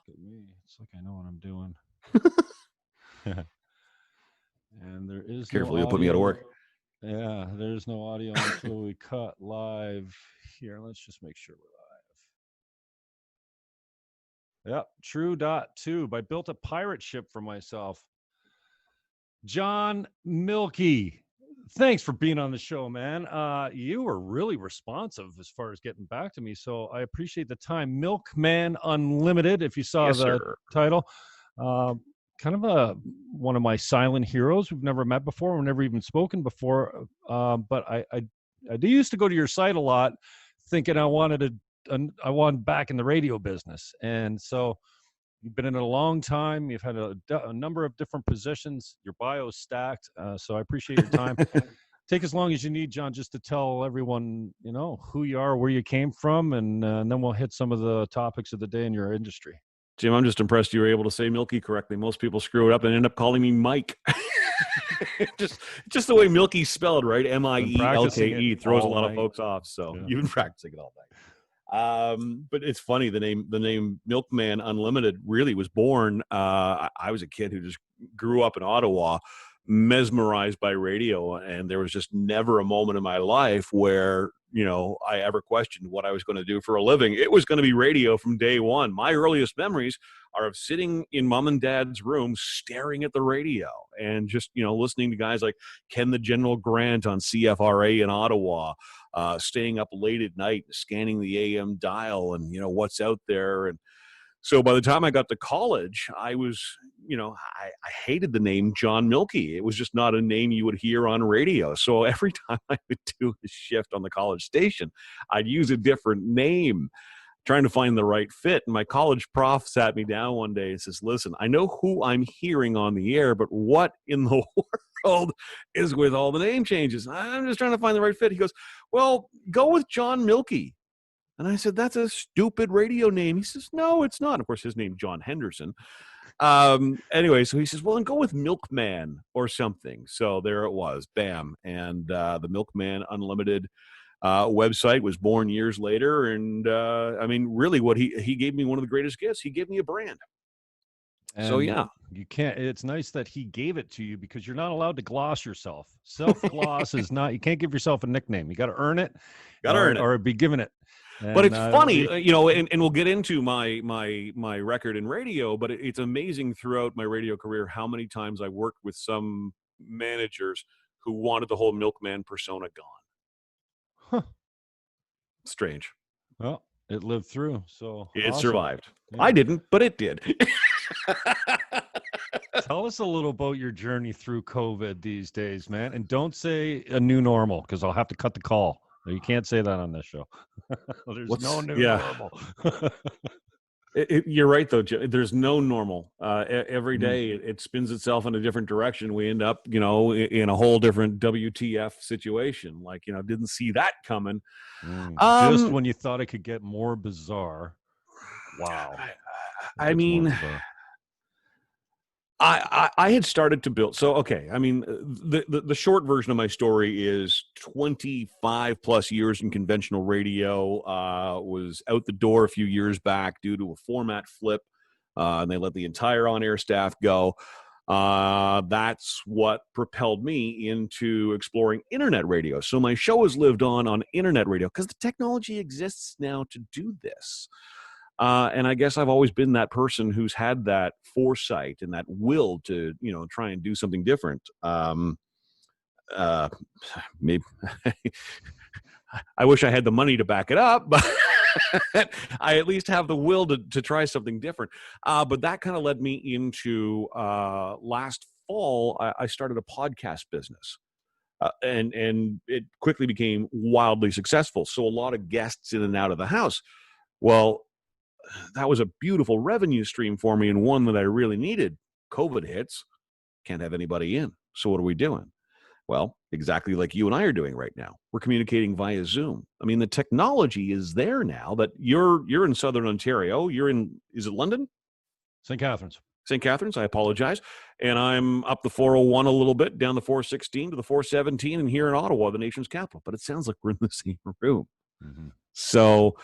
Look at me. It's like I know what I'm doing. And there is Careful, no you'll put me out of work. Yeah, there's no audio until we cut live here. Let's just make sure we're live. Yep, True.tube. I built a pirate ship for myself. John Mielke, thanks for being on the show, man. You were really responsive as far as getting back to me, so I appreciate the time. Milkman Unlimited, if you saw title. Kind of one of my silent heroes we've never met before, we've never even spoken before. But I do used to go to your site a lot, thinking I wanted back in the radio business, and so you've been in it a long time. You've had a number of different positions. Your bio's stacked, so I appreciate your time. Take as long as you need, John, just to tell everyone, who you are, where you came from, and then we'll hit some of the topics of the day in your industry. Jim, I'm just impressed you were able to say Mielke correctly. Most people screw it up and end up calling me Mike. just the way Mielke's spelled, right? Mielke throws a lot of folks off. So you've been practicing it all night. But it's funny, the name Milkman Unlimited really was born. I was a kid who just grew up in Ottawa, mesmerized by radio, and there was just never a moment in my life where I ever questioned what I was going to do for a living. It was going to be radio from day one. My earliest memories are of sitting in mom and dad's room staring at the radio and just listening to guys like Ken the General Grant on CFRA in Ottawa, staying up late at night scanning the AM dial and what's out there. And so by the time I got to college, I was, I hated the name John Mielke. It was just not a name you would hear on radio. So every time I would do a shift on the college station, I'd use a different name, trying to find the right fit. And my college prof sat me down one day and says, listen, I know who I'm hearing on the air, but what in the world is with all the name changes? I'm just trying to find the right fit. He goes, well, go with John Mielke. And I said, that's a stupid radio name. He says, no, it's not. Of course, his name, John Henderson. Anyway, so he says, well, then go with Milkman or something. So there it was, bam. And the Milkman Unlimited website was born years later. And really what he gave me one of the greatest gifts. He gave me a brand. And so, yeah. You can't, it's nice that he gave it to you because you're not allowed to gloss yourself. Self-gloss is not, you can't give yourself a nickname. You got to earn it. Or be given it. And, but it's funny, and we'll get into my record in radio, but it's amazing throughout my radio career how many times I worked with some managers who wanted the whole milkman persona gone. Huh. Strange. Well, it lived through, so it survived. Yeah. I didn't, but it did. Tell us a little about your journey through COVID these days, man, and don't say a new normal because I'll have to cut the call. You can't say that on this show. There's no new normal. You're right, though. There's no normal. Every day it spins itself in a different direction. We end up, in a whole different WTF situation. Like, didn't see that coming. Just when you thought it could get more bizarre. Wow. I mean, I had started to build. So, okay. I mean, the short version of my story is 25 plus years in conventional radio, was out the door a few years back due to a format flip. And they let the entire on-air staff go. That's what propelled me into exploring internet radio. So my show has lived on internet radio because the technology exists now to do this. And I guess I've always been that person who's had that foresight and that will to, try and do something different. Maybe I wish I had the money to back it up, but I at least have the will to try something different. But that kind of led me into last fall, I started a podcast business. And it quickly became wildly successful. So a lot of guests in and out of the house. Well, that was a beautiful revenue stream for me and one that I really needed. COVID hits, can't have anybody in. So what are we doing? Well, exactly like you and I are doing right now. We're communicating via Zoom. I mean, the technology is there now that you're in Southern Ontario. You're in, is it London? St. Catharines. St. Catharines, I apologize. And I'm up the 401 a little bit, down the 416 to the 417, and here in Ottawa, the nation's capital. But it sounds like we're in the same room. Mm-hmm. So,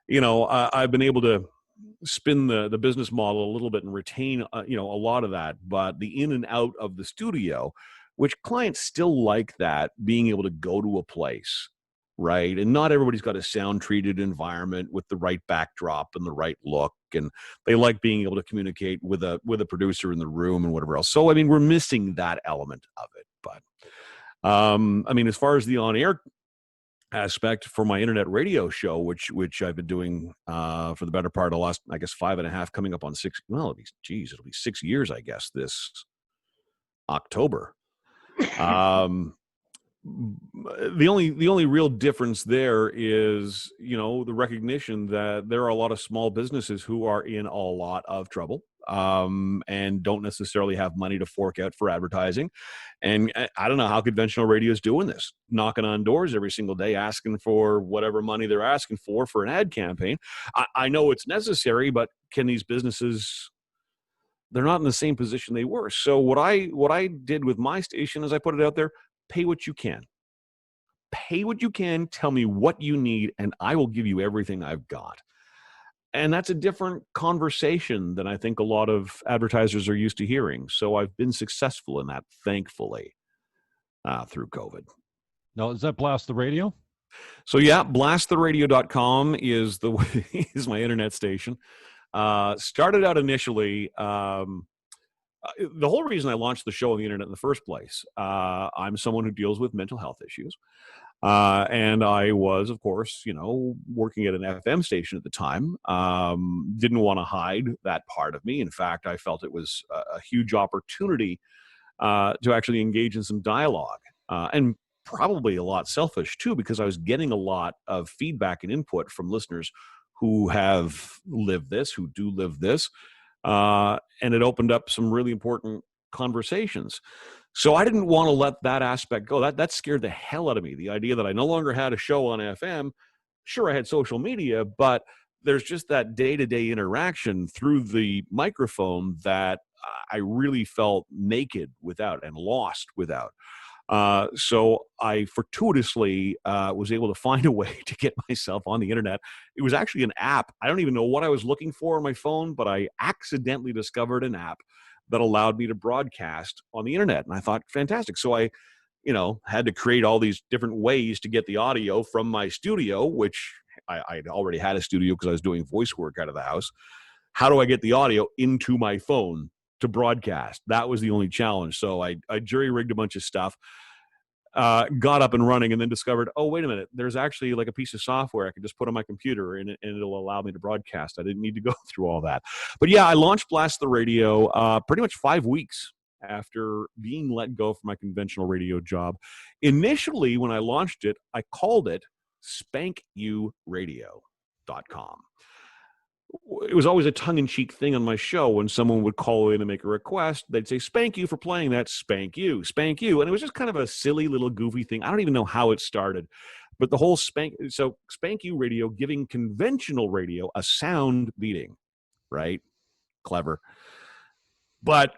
I've been able to spin the business model a little bit and retain, a lot of that, but the in and out of the studio, which clients still like that, being able to go to a place, right? And not everybody's got a sound treated environment with the right backdrop and the right look. And they like being able to communicate with a producer in the room and whatever else. So, I mean, we're missing that element of it. But, I mean, as far as the on-air aspect for my internet radio show, which I've been doing for the better part of the last, I guess, 5.5, coming up on 6. Well, it'll be 6 years, I guess, this October. The only real difference there is, the recognition that there are a lot of small businesses who are in a lot of trouble, and don't necessarily have money to fork out for advertising. And I don't know how conventional radio is doing this, knocking on doors every single day, asking for whatever money they're asking for an ad campaign. I know it's necessary, but can these businesses, they're not in the same position they were. So what I did with my station is I put it out there: pay what you can. Pay what you can. Tell me what you need, and I will give you everything I've got. And that's a different conversation than I think a lot of advertisers are used to hearing. So I've been successful in that, thankfully, through COVID. Now, is that Blast the Radio? So yeah, blasttheradio.com is is my internet station. Started out initially, the whole reason I launched the show on the internet in the first place, I'm someone who deals with mental health issues. And I was, of course, working at an FM station at the time. Didn't want to hide that part of me. In fact, I felt it was a huge opportunity to actually engage in some dialogue, and probably a lot selfish too, because I was getting a lot of feedback and input from listeners who have lived this, who do live this. And it opened up some really important conversations. So I didn't want to let that aspect go. That scared the hell out of me. The idea that I no longer had a show on FM. Sure, I had social media, but there's just that day-to-day interaction through the microphone that I really felt naked without and lost without. So I fortuitously was able to find a way to get myself on the internet. It was actually an app. I don't even know what I was looking for on my phone, but I accidentally discovered an app that allowed me to broadcast on the internet. And I thought, fantastic. So I, had to create all these different ways to get the audio from my studio, which I'd already had a studio because I was doing voice work out of the house. How do I get the audio into my phone to broadcast? That was the only challenge. So I jury-rigged a bunch of stuff, got up and running, and then discovered, oh, wait a minute, there's actually like a piece of software I can just put on my computer and it'll allow me to broadcast. I didn't need to go through all that. But yeah, I launched Blast the Radio pretty much 5 weeks after being let go from my conventional radio job. Initially, when I launched it, I called it SpankYouRadio.com. It was always a tongue-in-cheek thing on my show. When someone would call in and make a request, they'd say, "Spank you for playing that, spank you." And it was just kind of a silly little goofy thing. I don't even know how it started, but the whole Spank You Radio, giving conventional radio a sound beating, right? Clever. But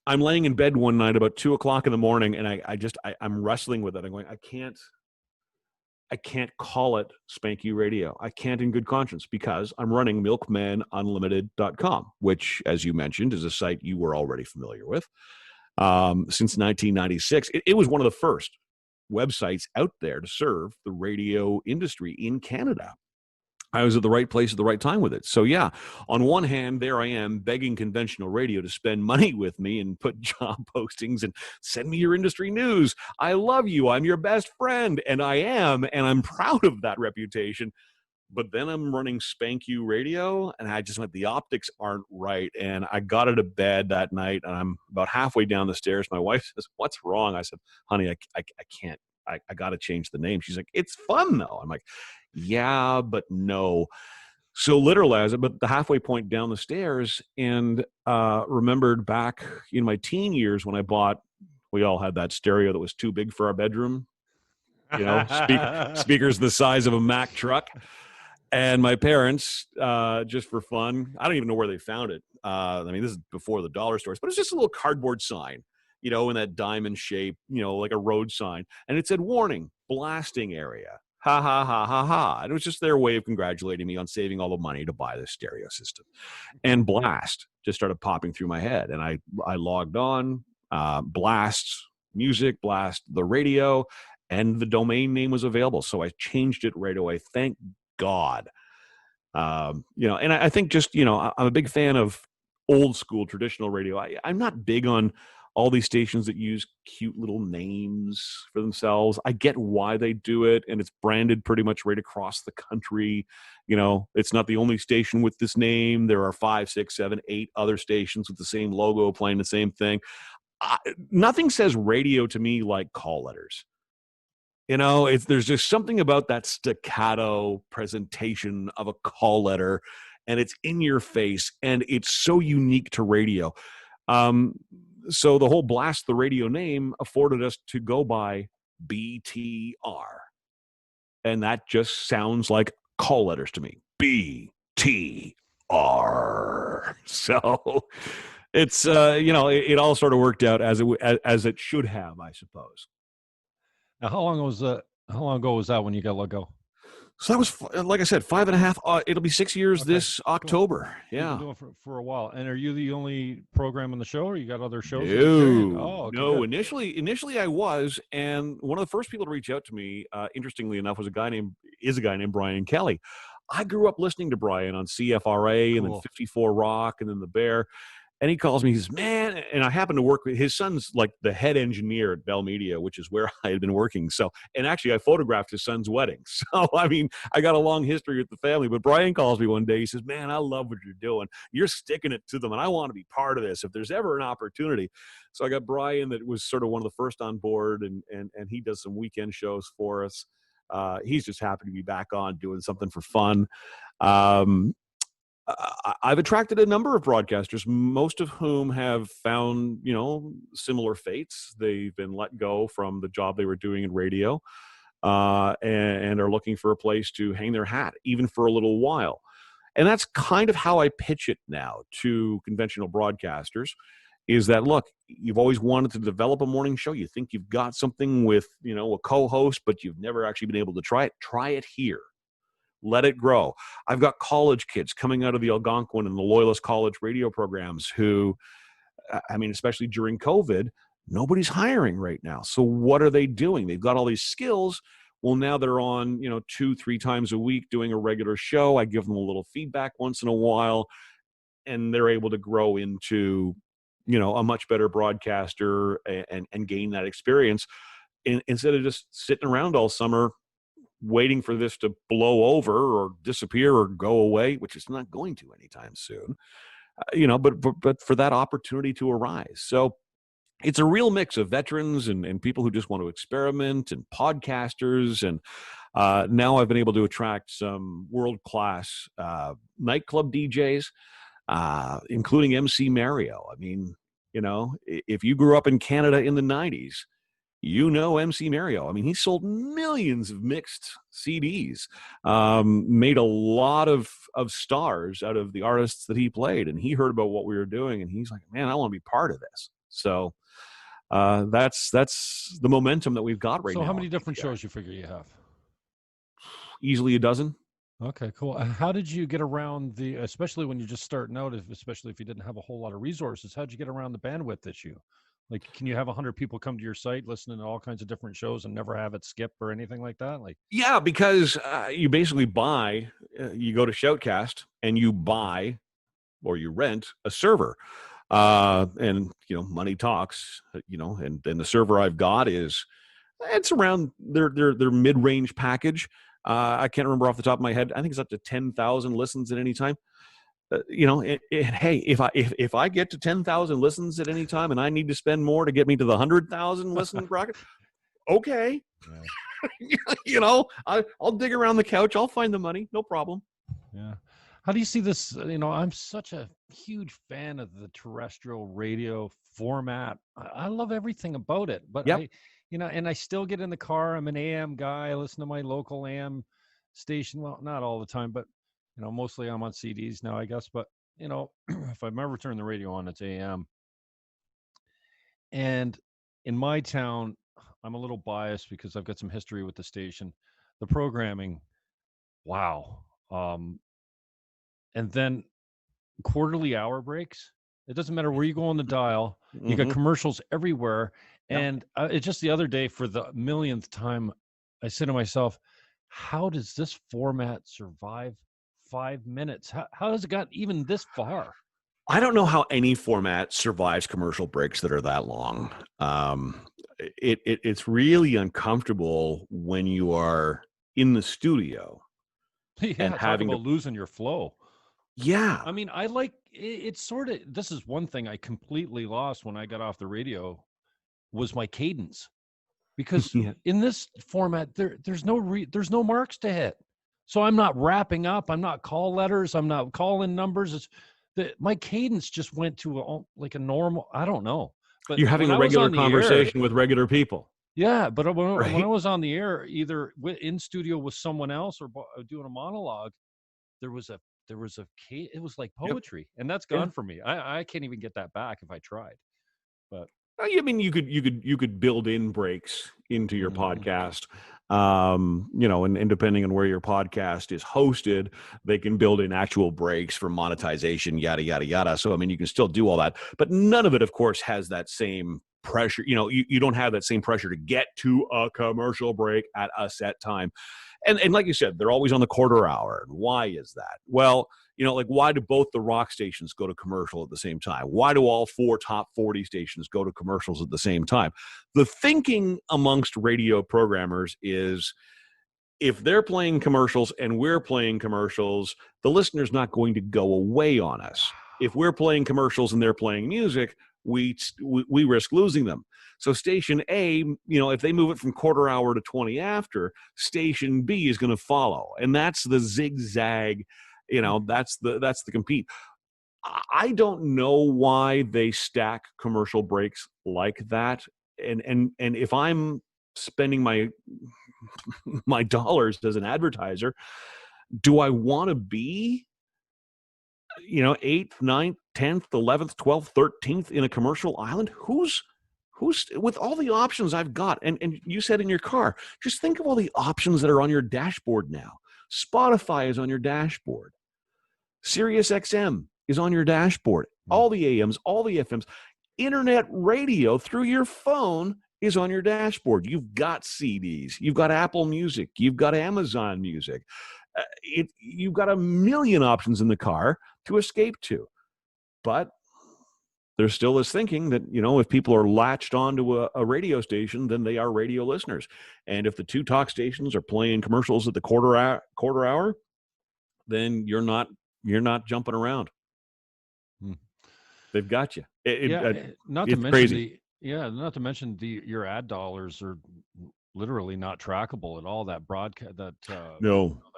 I'm laying in bed one night about 2:00 in the morning, and I'm wrestling with it. I'm going, I can't call it Spank You Radio. I can't in good conscience, because I'm running milkmanunlimited.com, which, as you mentioned, is a site you were already familiar with. Since 1996. It was one of the first websites out there to serve the radio industry in Canada. I was at the right place at the right time with it. So yeah, on one hand, there I am begging conventional radio to spend money with me and put job postings and send me your industry news. I love you. I'm your best friend. And I am, and I'm proud of that reputation. But then I'm running Spank You Radio, and I just went, the optics aren't right. And I got out of bed that night, and I'm about halfway down the stairs. My wife says, "What's wrong?" I said, "Honey, I can't. I got to change the name." She's like, "It's fun though." I'm like, "Yeah, but no." So literally, I was about the halfway point down the stairs, and remembered back in my teen years when we all had that stereo that was too big for our bedroom. Speakers the size of a Mack truck. And my parents, just for fun, I don't even know where they found it. This is before the dollar stores, but it's just a little cardboard sign, in that diamond shape, like a road sign. And it said, "Warning, blasting area." Ha ha ha ha ha. And it was just their way of congratulating me on saving all the money to buy this stereo system. And Blast just started popping through my head. And I logged on, Blast music, Blast the radio, and the domain name was available. So I changed it right away. Thank God. And I think just, I'm a big fan of old school traditional radio. I'm not big on all these stations that use cute little names for themselves. I get why they do it, and it's branded pretty much right across the country. It's not the only station with this name. There are 5, 6, 7, 8 other stations with the same logo playing the same thing. Nothing says radio to me like call letters. There's just something about that staccato presentation of a call letter, and it's in your face, and it's so unique to radio. So the whole Blast the Radio name afforded us to go by BTR. And that just sounds like call letters to me. BTR. So it's, it all sort of worked out as it should have, I suppose. Now, how long ago was that when you got let go? So that was, like I said, 5.5. It'll be 6 years this October. Cool. Yeah. You've been doing it for a while. And are you the only program on the show, or you got other shows? No. Initially I was, and one of the first people to reach out to me, interestingly enough, is a guy named Brian Kelly. I grew up listening to Brian on CFRA and then 54 Rock and then The Bear. And he calls me, he says, man, and I happen to work with his son's like the head engineer at Bell Media, which is where I had been working. So, and actually I photographed his son's wedding. So, I mean, I got a long history with the family, but Brian calls me one day. He says, man, I love what you're doing. You're sticking it to them, and I want to be part of this if there's ever an opportunity. So I got Brian, that was sort of one of the first on board, and he does some weekend shows for us. He's just happy to be back on doing something for fun. I've attracted a number of broadcasters, most of whom have found, similar fates. They've been let go from the job they were doing in radio, and are looking for a place to hang their hat, even for a little while. And that's kind of how I pitch it now to conventional broadcasters, is that, look, you've always wanted to develop a morning show. You think you've got something with, a co-host, but you've never actually been able to try it. Try it here. Let it grow. I've got college kids coming out of the Algonquin and the Loyalist College radio programs who, especially during COVID, nobody's hiring right now. So what are they doing? They've got all these skills. Well, now they're on, 2-3 times a week doing a regular show. I give them a little feedback once in a while, and they're able to grow into, a much better broadcaster and gain that experience instead of just sitting around all summer waiting for this to blow over or disappear or go away, which is not going to anytime soon, but for that opportunity to arise. So it's a real mix of veterans and people who just want to experiment, and podcasters. And now I've been able to attract some world-class nightclub DJs, including MC Mario. If you grew up in Canada in the 90s, MC Mario. He sold millions of mixed CDs, made a lot of stars out of the artists that he played, and he heard about what we were doing, and he's like, man, I want to be part of this. So that's the momentum that we've got right now. So how many different shows you figure you have? Easily a dozen. Okay, cool. How did you get around especially when you're just starting out, especially if you didn't have a whole lot of resources, how'd you get around the bandwidth issue? Like, can you have 100 people come to your site listening to all kinds of different shows and never have it skip or anything like that? Yeah, because you basically buy, you go to Shoutcast and you buy or you rent a server, and money talks. And the server I've got it's around their mid-range package. I can't remember off the top of my head. I think it's up to 10,000 listens at any time. Hey, if I get to 10,000 listens at any time and I need to spend more to get me to the 100,000 listen bracket, okay. Yeah. I'll dig around the couch. I'll find the money. No problem. Yeah. How do you see this? I'm such a huge fan of the terrestrial radio format. I love everything about it, but yep. And I still get in the car. I'm an AM guy. I listen to my local AM station. Well, not all the time, but mostly I'm on CDs now, I guess. But, if I've ever turned the radio on, it's AM. And in my town, I'm a little biased because I've got some history with the station. the programming, wow. And then quarterly hour breaks. It doesn't matter where you go on the dial. You got commercials everywhere. And it's just the other day, for the millionth time, I said to myself, how does this format survive 5 minutes? How has it got even this far? I don't know how any format survives commercial breaks that are that long. It's really uncomfortable when you are in the studio and having about losing your flow. Yeah. I mean, I like it's sort of, this is one thing I completely lost when I got off the radio, was my cadence. Because in this format, there's no marks to hit. So I'm not wrapping up. I'm not call letters. I'm not calling numbers. It's my cadence just went to like a normal, I don't know. But you're having a regular conversation with regular people. Yeah, but when I was on the air, either in studio with someone else or doing a monologue, it was like poetry, and that's gone for me. I can't even get that back if I tried. But I mean, you could build in breaks into your podcast, and depending on where your podcast is hosted, they can build in actual breaks for monetization, yada yada yada. So I mean, you can still do all that, but none of it, of course, has that same pressure. You don't have that same pressure to get to a commercial break at a set time. And like you said, they're always on the quarter hour. Why is that? Well, why do both the rock stations go to commercial at the same time? Why do all 4 top 40 stations go to commercials at the same time? The thinking amongst radio programmers is, if they're playing commercials and we're playing commercials, the listener's not going to go away on us. If we're playing commercials and they're playing music, we risk losing them. So station A, if they move it from quarter hour to 20 after, station B is going to follow. And that's the zigzag, that's the compete. I don't know why they stack commercial breaks like that. And if I'm spending my dollars as an advertiser, do I want to be 8th, 9th, 10th, 11th, 12th, 13th in a commercial island? Who's with all the options I've got? And you said in your car, just think of all the options that are on your dashboard now. Spotify is on your dashboard. Sirius XM is on your dashboard. All the AMs, all the FMs, internet radio through your phone is on your dashboard. You've got CDs, you've got Apple Music, you've got Amazon Music. You've got a million options in the car to escape to. But there still is thinking that, if people are latched onto a radio station, then they are radio listeners. And if the 2 talk stations are playing commercials at the quarter hour, then you're not jumping around. They've got you. Not to mention your ad dollars are literally not trackable at all. That broadcast, that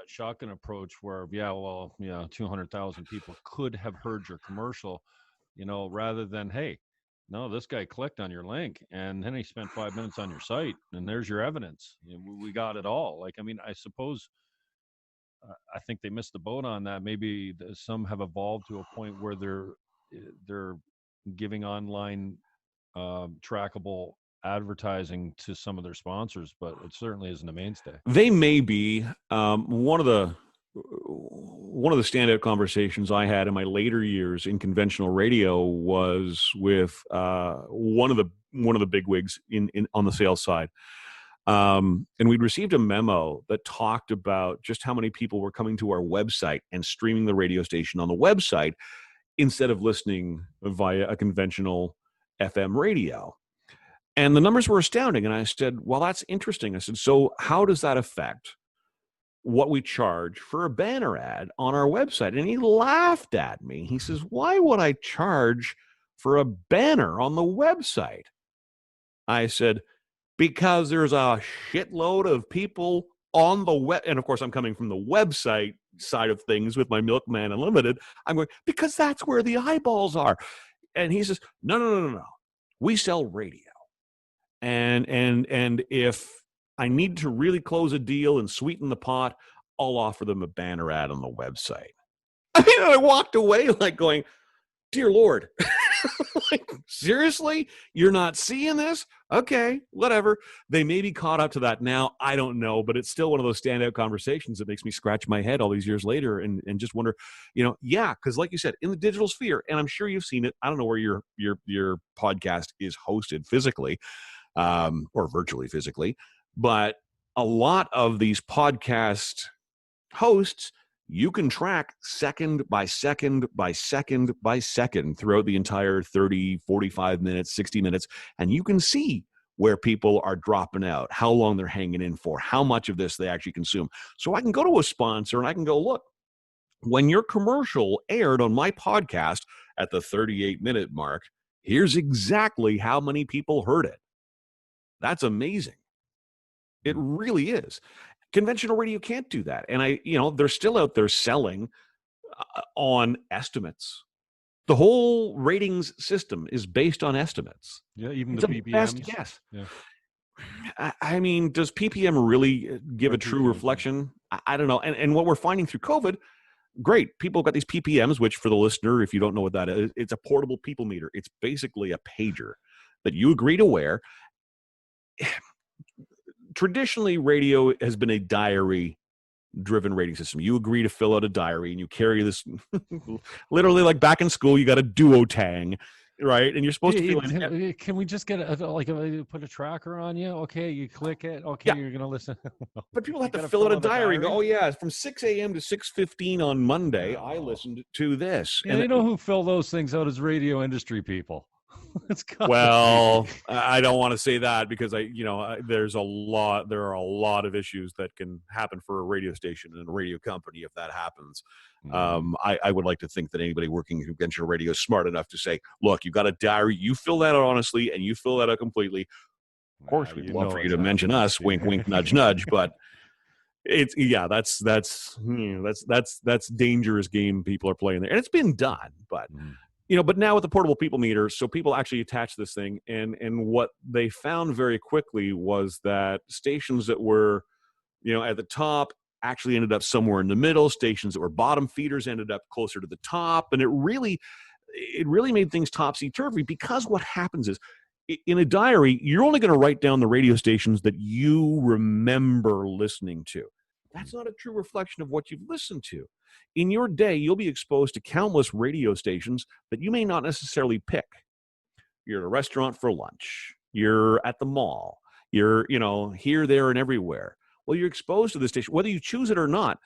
shotgun approach where 200,000 people could have heard your commercial, rather than, hey, no, this guy clicked on your link and then he spent 5 minutes on your site and there's your evidence. We got it all. Like, I mean, I suppose I think they missed the boat on that. Maybe some have evolved to a point where they're giving online trackable advertising to some of their sponsors, but it certainly isn't a mainstay. They may be. One of the standout conversations I had in my later years in conventional radio was with one of the bigwigs on the sales side. And we'd received a memo that talked about just how many people were coming to our website and streaming the radio station on the website instead of listening via a conventional FM radio. And the numbers were astounding. And I said, well, that's interesting. I said, so how does that affect what we charge for a banner ad on our website? And he laughed at me. He says, why would I charge for a banner on the website? I said, because there's a shitload of people on the web. And of course, I'm coming from the website side of things with my Milkman Unlimited. I'm going, because that's where the eyeballs are. And he says, no. We sell radio. And if I need to really close a deal and sweeten the pot, I'll offer them a banner ad on the website. I mean, I walked away like going, dear Lord. Like, seriously? You're not seeing this? Okay, whatever. They may be caught up to that now. I don't know, but it's still one of those standout conversations that makes me scratch my head all these years later and just wonder, because like you said, in the digital sphere, and I'm sure you've seen it. I don't know where your podcast is hosted physically, or virtually physically, but a lot of these podcast hosts, you can track second by second by second by second throughout the entire 30, 45 minutes, 60 minutes, and you can see where people are dropping out, how long they're hanging in for, how much of this they actually consume. So I can go to a sponsor and I can go, look, when your commercial aired on my podcast at the 38-minute mark, here's exactly how many people heard it. That's amazing. It really is. Conventional radio can't do that. And they're still out there selling on estimates. The whole ratings system is based on estimates. Yeah, even it's the a PPMs. Best guess. Yeah. I mean, does PPM really give a true reflection? I don't know. And what we're finding through COVID, great. People got these PPMs, which for the listener, if you don't know what that is, it's a portable people meter. It's basically a pager that you agree to wear. Traditionally, radio has been a diary-driven rating system. You agree to fill out a diary, and you carry this literally like back in school. You got a duotang, right? And you're supposed to feel. Can we just get put a tracker on you? Okay, you click it. Okay, You're gonna listen. But people have to fill out a diary and go, oh yeah, from 6 a.m. to 6:15 on Monday, I listened to this. Yeah, and you know who fill those things out is radio industry people. Well, I don't want to say that because there are a lot of issues that can happen for a radio station and a radio company if that happens. I would like to think that anybody working in conventional radio is smart enough to say, look, you've got a diary, you fill that out honestly, and you fill that out completely. Of course, we'd love for you to mention us, wink, wink, nudge, nudge, but that's dangerous game people are playing there, and it's been done, but. But now with the portable people meter, so people actually attach this thing, and what they found very quickly was that stations that were, at the top actually ended up somewhere in the middle. Stations that were bottom feeders ended up closer to the top, and it really made things topsy-turvy because what happens is, in a diary, you're only going to write down the radio stations that you remember listening to. That's not a true reflection of what you've listened to. In your day, you'll be exposed to countless radio stations that you may not necessarily pick. You're at a restaurant for lunch. You're at the mall. You're, here, there, and everywhere. Well, you're exposed to this station. Whether you choose it or not,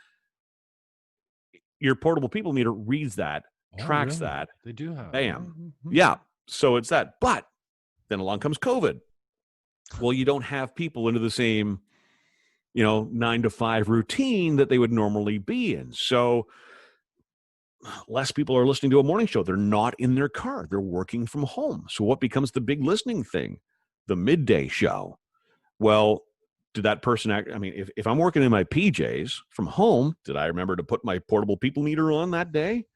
your portable people meter reads that, tracks that. They do have. Bam. Yeah, so it's that. But then along comes COVID. Well, you don't have people into the same 9 to 5 routine that they would normally be in. So less people are listening to a morning show. They're not in their car. They're working from home. So what becomes the big listening thing? The midday show. Well, did that person if I'm working in my PJs from home, did I remember to put my portable people meter on that day?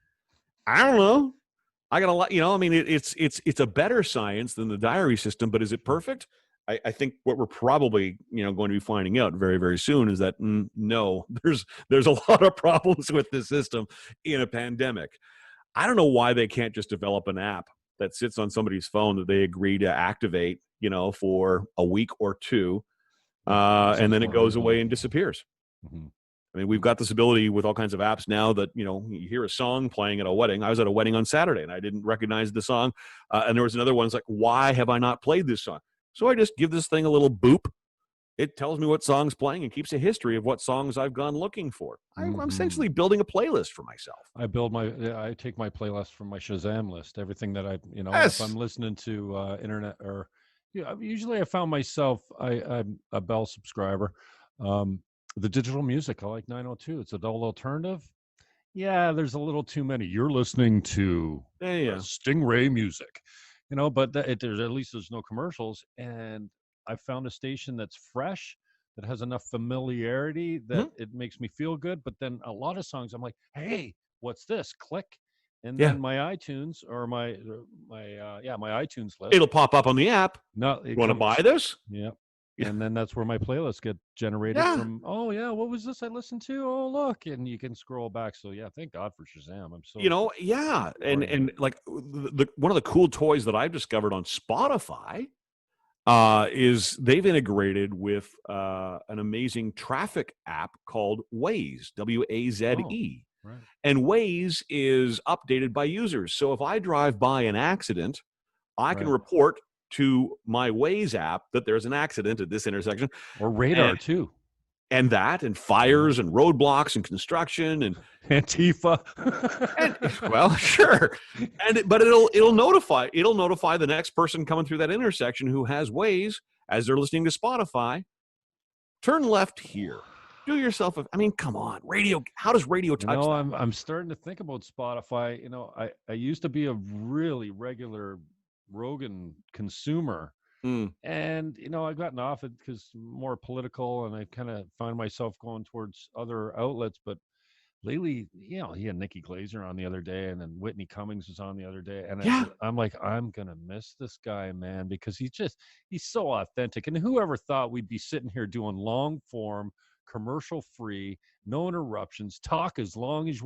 I don't know. I got a lot, it's a better science than the diary system, but is it perfect? I think what we're probably, going to be finding out very, very soon is that no, there's a lot of problems with the system in a pandemic. I don't know why they can't just develop an app that sits on somebody's phone that they agree to activate, for a week or two, and then it goes away and disappears. Mm-hmm. I mean, we've got this ability with all kinds of apps now that, you hear a song playing at a wedding. I was at a wedding on Saturday and I didn't recognize the song. And there was another one. It's like, why have I not played this song? So I just give this thing a little boop. It tells me what song's playing and keeps a history of what songs I've gone looking for. I'm essentially building a playlist for myself. I take my playlist from my Shazam list. Everything that if I'm listening to internet or usually I found myself, I'm a Bell subscriber. The digital music, I like 902. It's a dull alternative. Yeah, there's a little too many. You're listening to Stingray music. But there's at least there's no commercials, and I found a station that's fresh, that has enough familiarity that it makes me feel good. But then a lot of songs, I'm like, hey, what's this? Click, and then my iTunes or my iTunes list. It'll pop up on the app. No, you want to buy this? Yeah, And then that's where my playlists get generated from. Oh yeah, what was this I listened to? Oh look, and you can scroll back. So yeah, thank God for Shazam. I'm so and like one of the cool toys that I've discovered on Spotify is they've integrated with an amazing traffic app called Waze, Waze. Right. And Waze is updated by users. So if I drive by an accident, I can report to my Waze app that there's an accident at this intersection. Or radar too. And fires and roadblocks and construction and Antifa. well, sure. But it'll notify the next person coming through that intersection who has Waze as they're listening to Spotify. Turn left here. Do yourself come on. Radio, how does radio touch that? I'm starting to think about Spotify. I used to be a really regular Rogan consumer. And I've gotten off it because more political, and I kind of find myself going towards other outlets. But lately, he had Nikki Glaser on the other day, and then Whitney Cummings was on the other day, and I'm like, I'm gonna miss this guy, man, because he's so authentic. And whoever thought we'd be sitting here doing long form, commercial free, no interruptions, talk as long as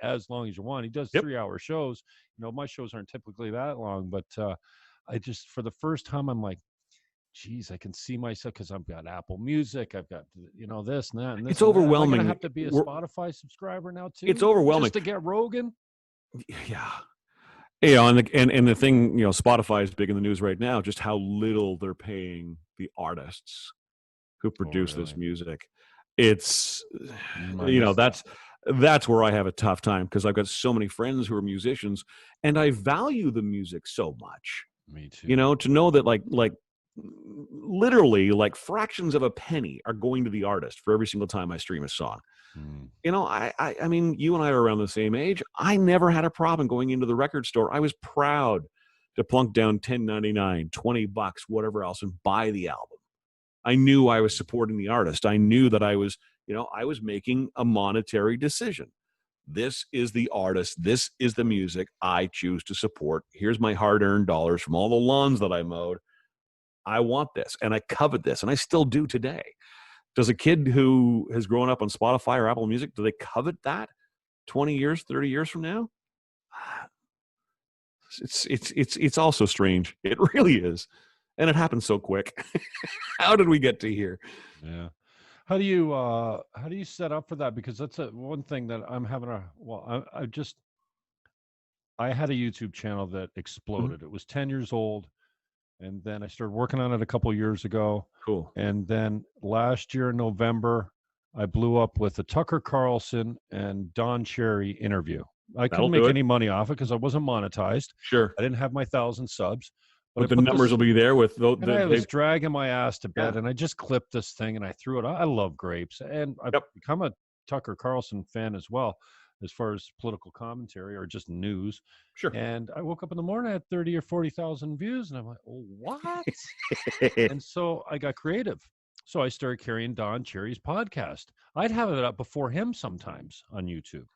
as long as you want. He does 3-hour shows. My shows aren't typically that long, but I just, for the first time, I'm like, geez, I can see myself, because I've got Apple Music, I've got this and that, and this. It's overwhelming. I have to be a Spotify subscriber now too. It's overwhelming just to get Rogan. Yeah, and the thing, Spotify is big in the news right now. Just how little they're paying the artists who produce this music. It's that's where I have a tough time, because I've got so many friends who are musicians, and I value the music so much. Me too. To know that like literally like fractions of a penny are going to the artist for every single time I stream a song. I mean, you and I are around the same age. I never had a problem going into the record store. I was proud to plunk down $10.99, $20, whatever else, and buy the album. I knew I was supporting the artist. I knew that I was making a monetary decision. This is the artist. This is the music I choose to support. Here's my hard-earned dollars from all the lawns that I mowed. I want this, and I covet this, and I still do today. Does a kid who has grown up on Spotify or Apple Music, do they covet that 20 years, 30 years from now? It's also strange. It really is. And it happens so quick. How did we get to here? Yeah. How do you set up for that? Because that's one thing that I'm having I had a YouTube channel that exploded. It was 10 years old, and then I started working on it a couple years ago. Cool. And then last year in November, I blew up with a Tucker Carlson and Don Cherry interview. I couldn't make any money off it because I wasn't monetized. Sure. I didn't have my 1,000 subs. But the numbers will be there with those. I was dragging my ass to bed, and I just clipped this thing and I threw it out. I love grapes, and I've become a Tucker Carlson fan as well, as far as political commentary or just news. Sure. And I woke up in the morning, I had 30 or 40,000 views, and I'm like, oh, what? And so I got creative. So I started carrying Don Cherry's podcast. I'd have it up before him sometimes on YouTube.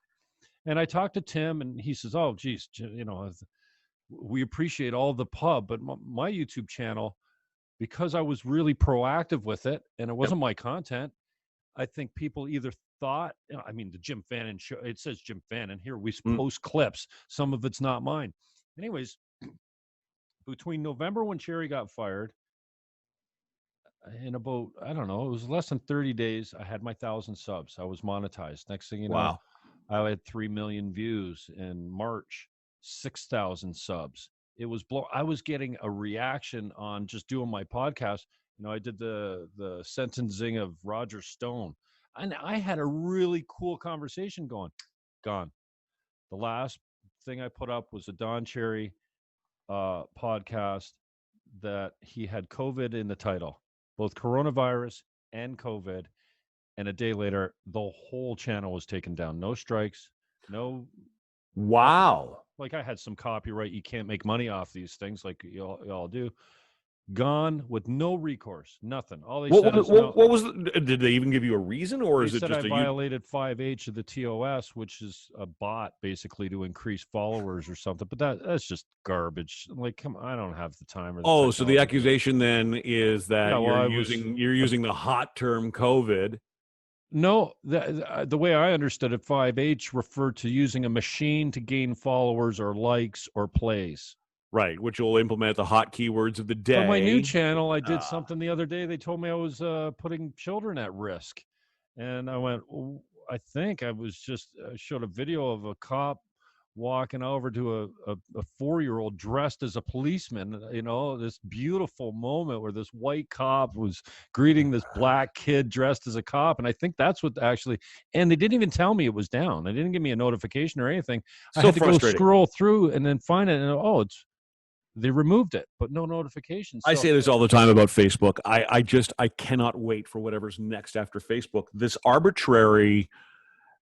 And I talked to Tim, and he says, oh, geez, we appreciate all the pub, but my YouTube channel, because I was really proactive with it and it wasn't my content, I think people either thought, the Jim Fannon Show, it says Jim Fannon here, we post clips. Some of it's not mine. Anyways, between November when Cherry got fired, in about, I don't know, it was less than 30 days, I had my 1,000 subs. I was monetized. Next thing you know, I had 3 million views in March. 6,000 subs. It was I was getting a reaction on just doing my podcast. I did the sentencing of Roger Stone, and I had a really cool conversation going. Gone. The last thing I put up was a Don Cherry podcast that he had COVID in the title, both coronavirus and COVID. And a day later, the whole channel was taken down. No strikes, no. Wow. Like I had some copyright. You can't make money off these things like you all do. Gone with no recourse, nothing. All they What said is was did they even give you a reason, or is it just I violated 5H of the TOS, which is a bot basically to increase followers or something. But that's just garbage. Like, come on, I don't have the time or the so the accusation then is that you're using the hot term COVID. No, the way I understood it, 5H referred to using a machine to gain followers or likes or plays. Right, which will implement the hot keywords of the day. On my new channel, I did something the other day. They told me I was putting children at risk. And I went, I think I was just showed a video of a cop walking over to a 4-year-old dressed as a policeman, this beautiful moment where this white cop was greeting this black kid dressed as a cop. And I think that's what and they didn't even tell me it was down. They didn't give me a notification or anything. I had to go scroll through and then find it. And they removed it, but no notifications. I say this all the time about Facebook. I cannot wait for whatever's next after Facebook. This arbitrary,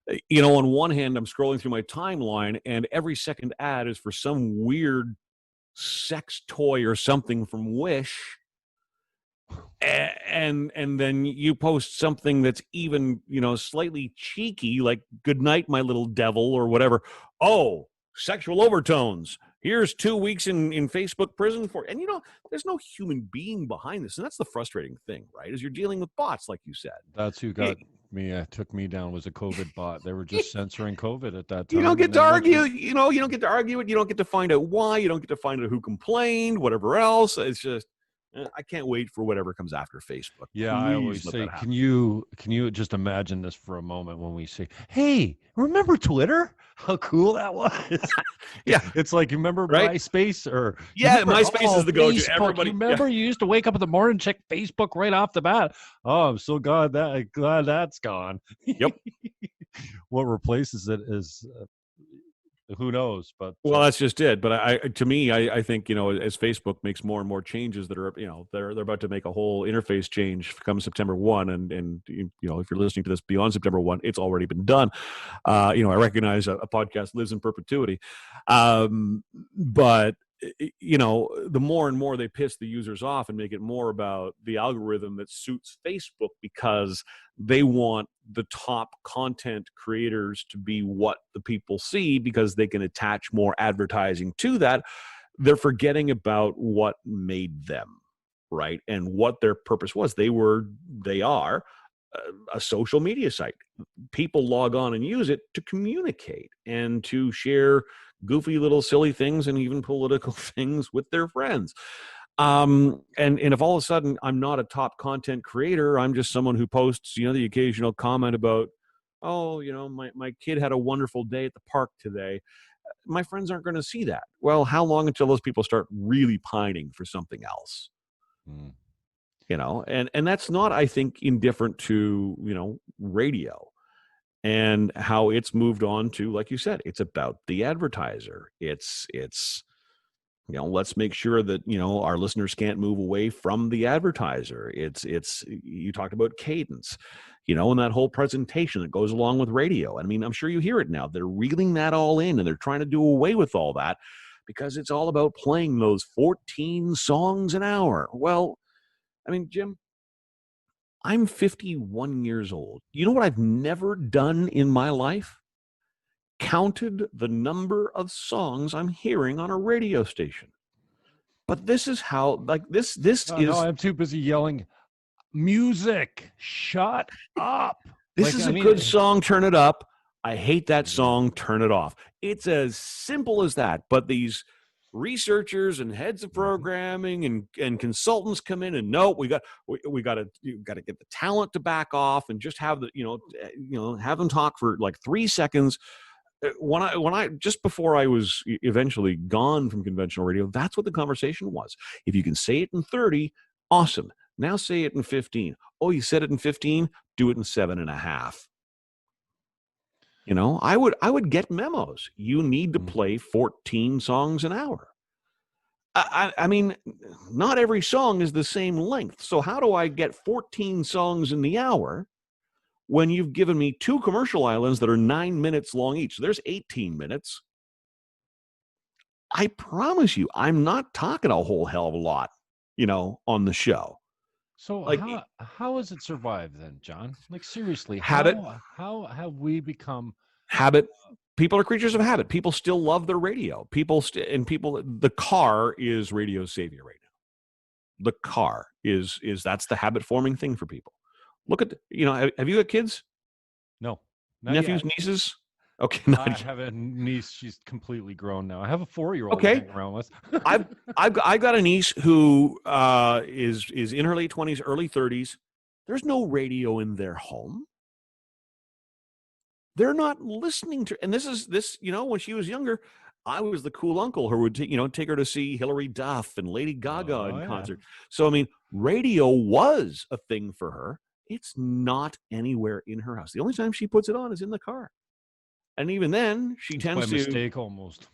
on one hand, I'm scrolling through my timeline and every second ad is for some weird sex toy or something from Wish. And then you post something that's even, slightly cheeky, like "Good night, my little devil" or whatever. Oh, sexual overtones. Here's 2 weeks in Facebook prison for, and there's no human being behind this. And that's the frustrating thing, right? Is you're dealing with bots, like you said. That's who got me, took me down, was a COVID bot. They were just censoring COVID at that time. You don't get to argue, you don't get to argue it. You don't get to find out why. You don't get to find out who complained, whatever else. It's just, I can't wait for whatever comes after Facebook. Yeah, I always say, can you just imagine this for a moment when we say, hey, remember Twitter? How cool that was. Yeah. It's like, you remember MySpace? MySpace is the go-to. Everybody. Remember you used to wake up in the morning and check Facebook right off the bat. Oh, I'm so glad that's gone. Yep. What replaces it is who knows? But that's just it. But I think as Facebook makes more and more changes that are they're about to make a whole interface change come September 1, and if you're listening to this beyond September 1, it's already been done. I recognize a podcast lives in perpetuity, but the more and more they piss the users off and make it more about the algorithm that suits Facebook because they want the top content creators to be what the people see because they can attach more advertising to that. They're forgetting about what made them, right? And what their purpose was. They are a social media site. People log on and use it to communicate and to share goofy little silly things and even political things with their friends. And if all of a sudden I'm not a top content creator, I'm just someone who posts, the occasional comment about, oh, my kid had a wonderful day at the park today. My friends aren't going to see that. Well, how long until those people start really pining for something else? And that's not, I think, indifferent to, radio. And how it's moved on to, like you said, it's about the advertiser. It's let's make sure that, our listeners can't move away from the advertiser. It's you talked about cadence, and that whole presentation that goes along with radio. I mean, I'm sure you hear it now. They're reeling that all in and they're trying to do away with all that because it's all about playing those 14 songs an hour. Well, I mean, Jim, I'm 51 years old. You know what I've never done in my life? Counted the number of songs I'm hearing on a radio station. But this is how, this is... No, I'm too busy yelling, music, shut up. This is a good song, turn it up. I hate that song, turn it off. It's as simple as that. But these researchers and heads of programming and consultants come in and no, we got to get the talent to back off and just have have them talk for like 3 seconds. When I just before I was eventually gone from conventional radio, that's what the conversation was. If you can say it in 30, awesome. Now say it in 15. Oh, you said it in 15? Do it in 7.5. I would get memos. You need to play 14 songs an hour. I mean, not every song is the same length. So how do I get 14 songs in the hour when you've given me 2 commercial islands that are 9 minutes long each? So there's 18 minutes. I promise you, I'm not talking a whole hell of a lot on the show. So Like, how has it survived then, John? Like, seriously, habit. How have we become habit? People are creatures of habit. People still love their radio. The car is radio savior right now. The car is that's the habit forming thing for people. Look at have you got kids? No, not nephews, yet. Nieces? Okay, I have a niece. She's completely grown now. I have a 4-year-old okay. to hang around with. I've got a niece who is in her late 20s, early 30s. There's no radio in their home. They're not listening to, and this when she was younger, I was the cool uncle who would take her to see Hilary Duff and Lady Gaga in concert. So I mean, radio was a thing for her. It's not anywhere in her house. The only time she puts it on is in the car. And even then, she tends by mistake almost.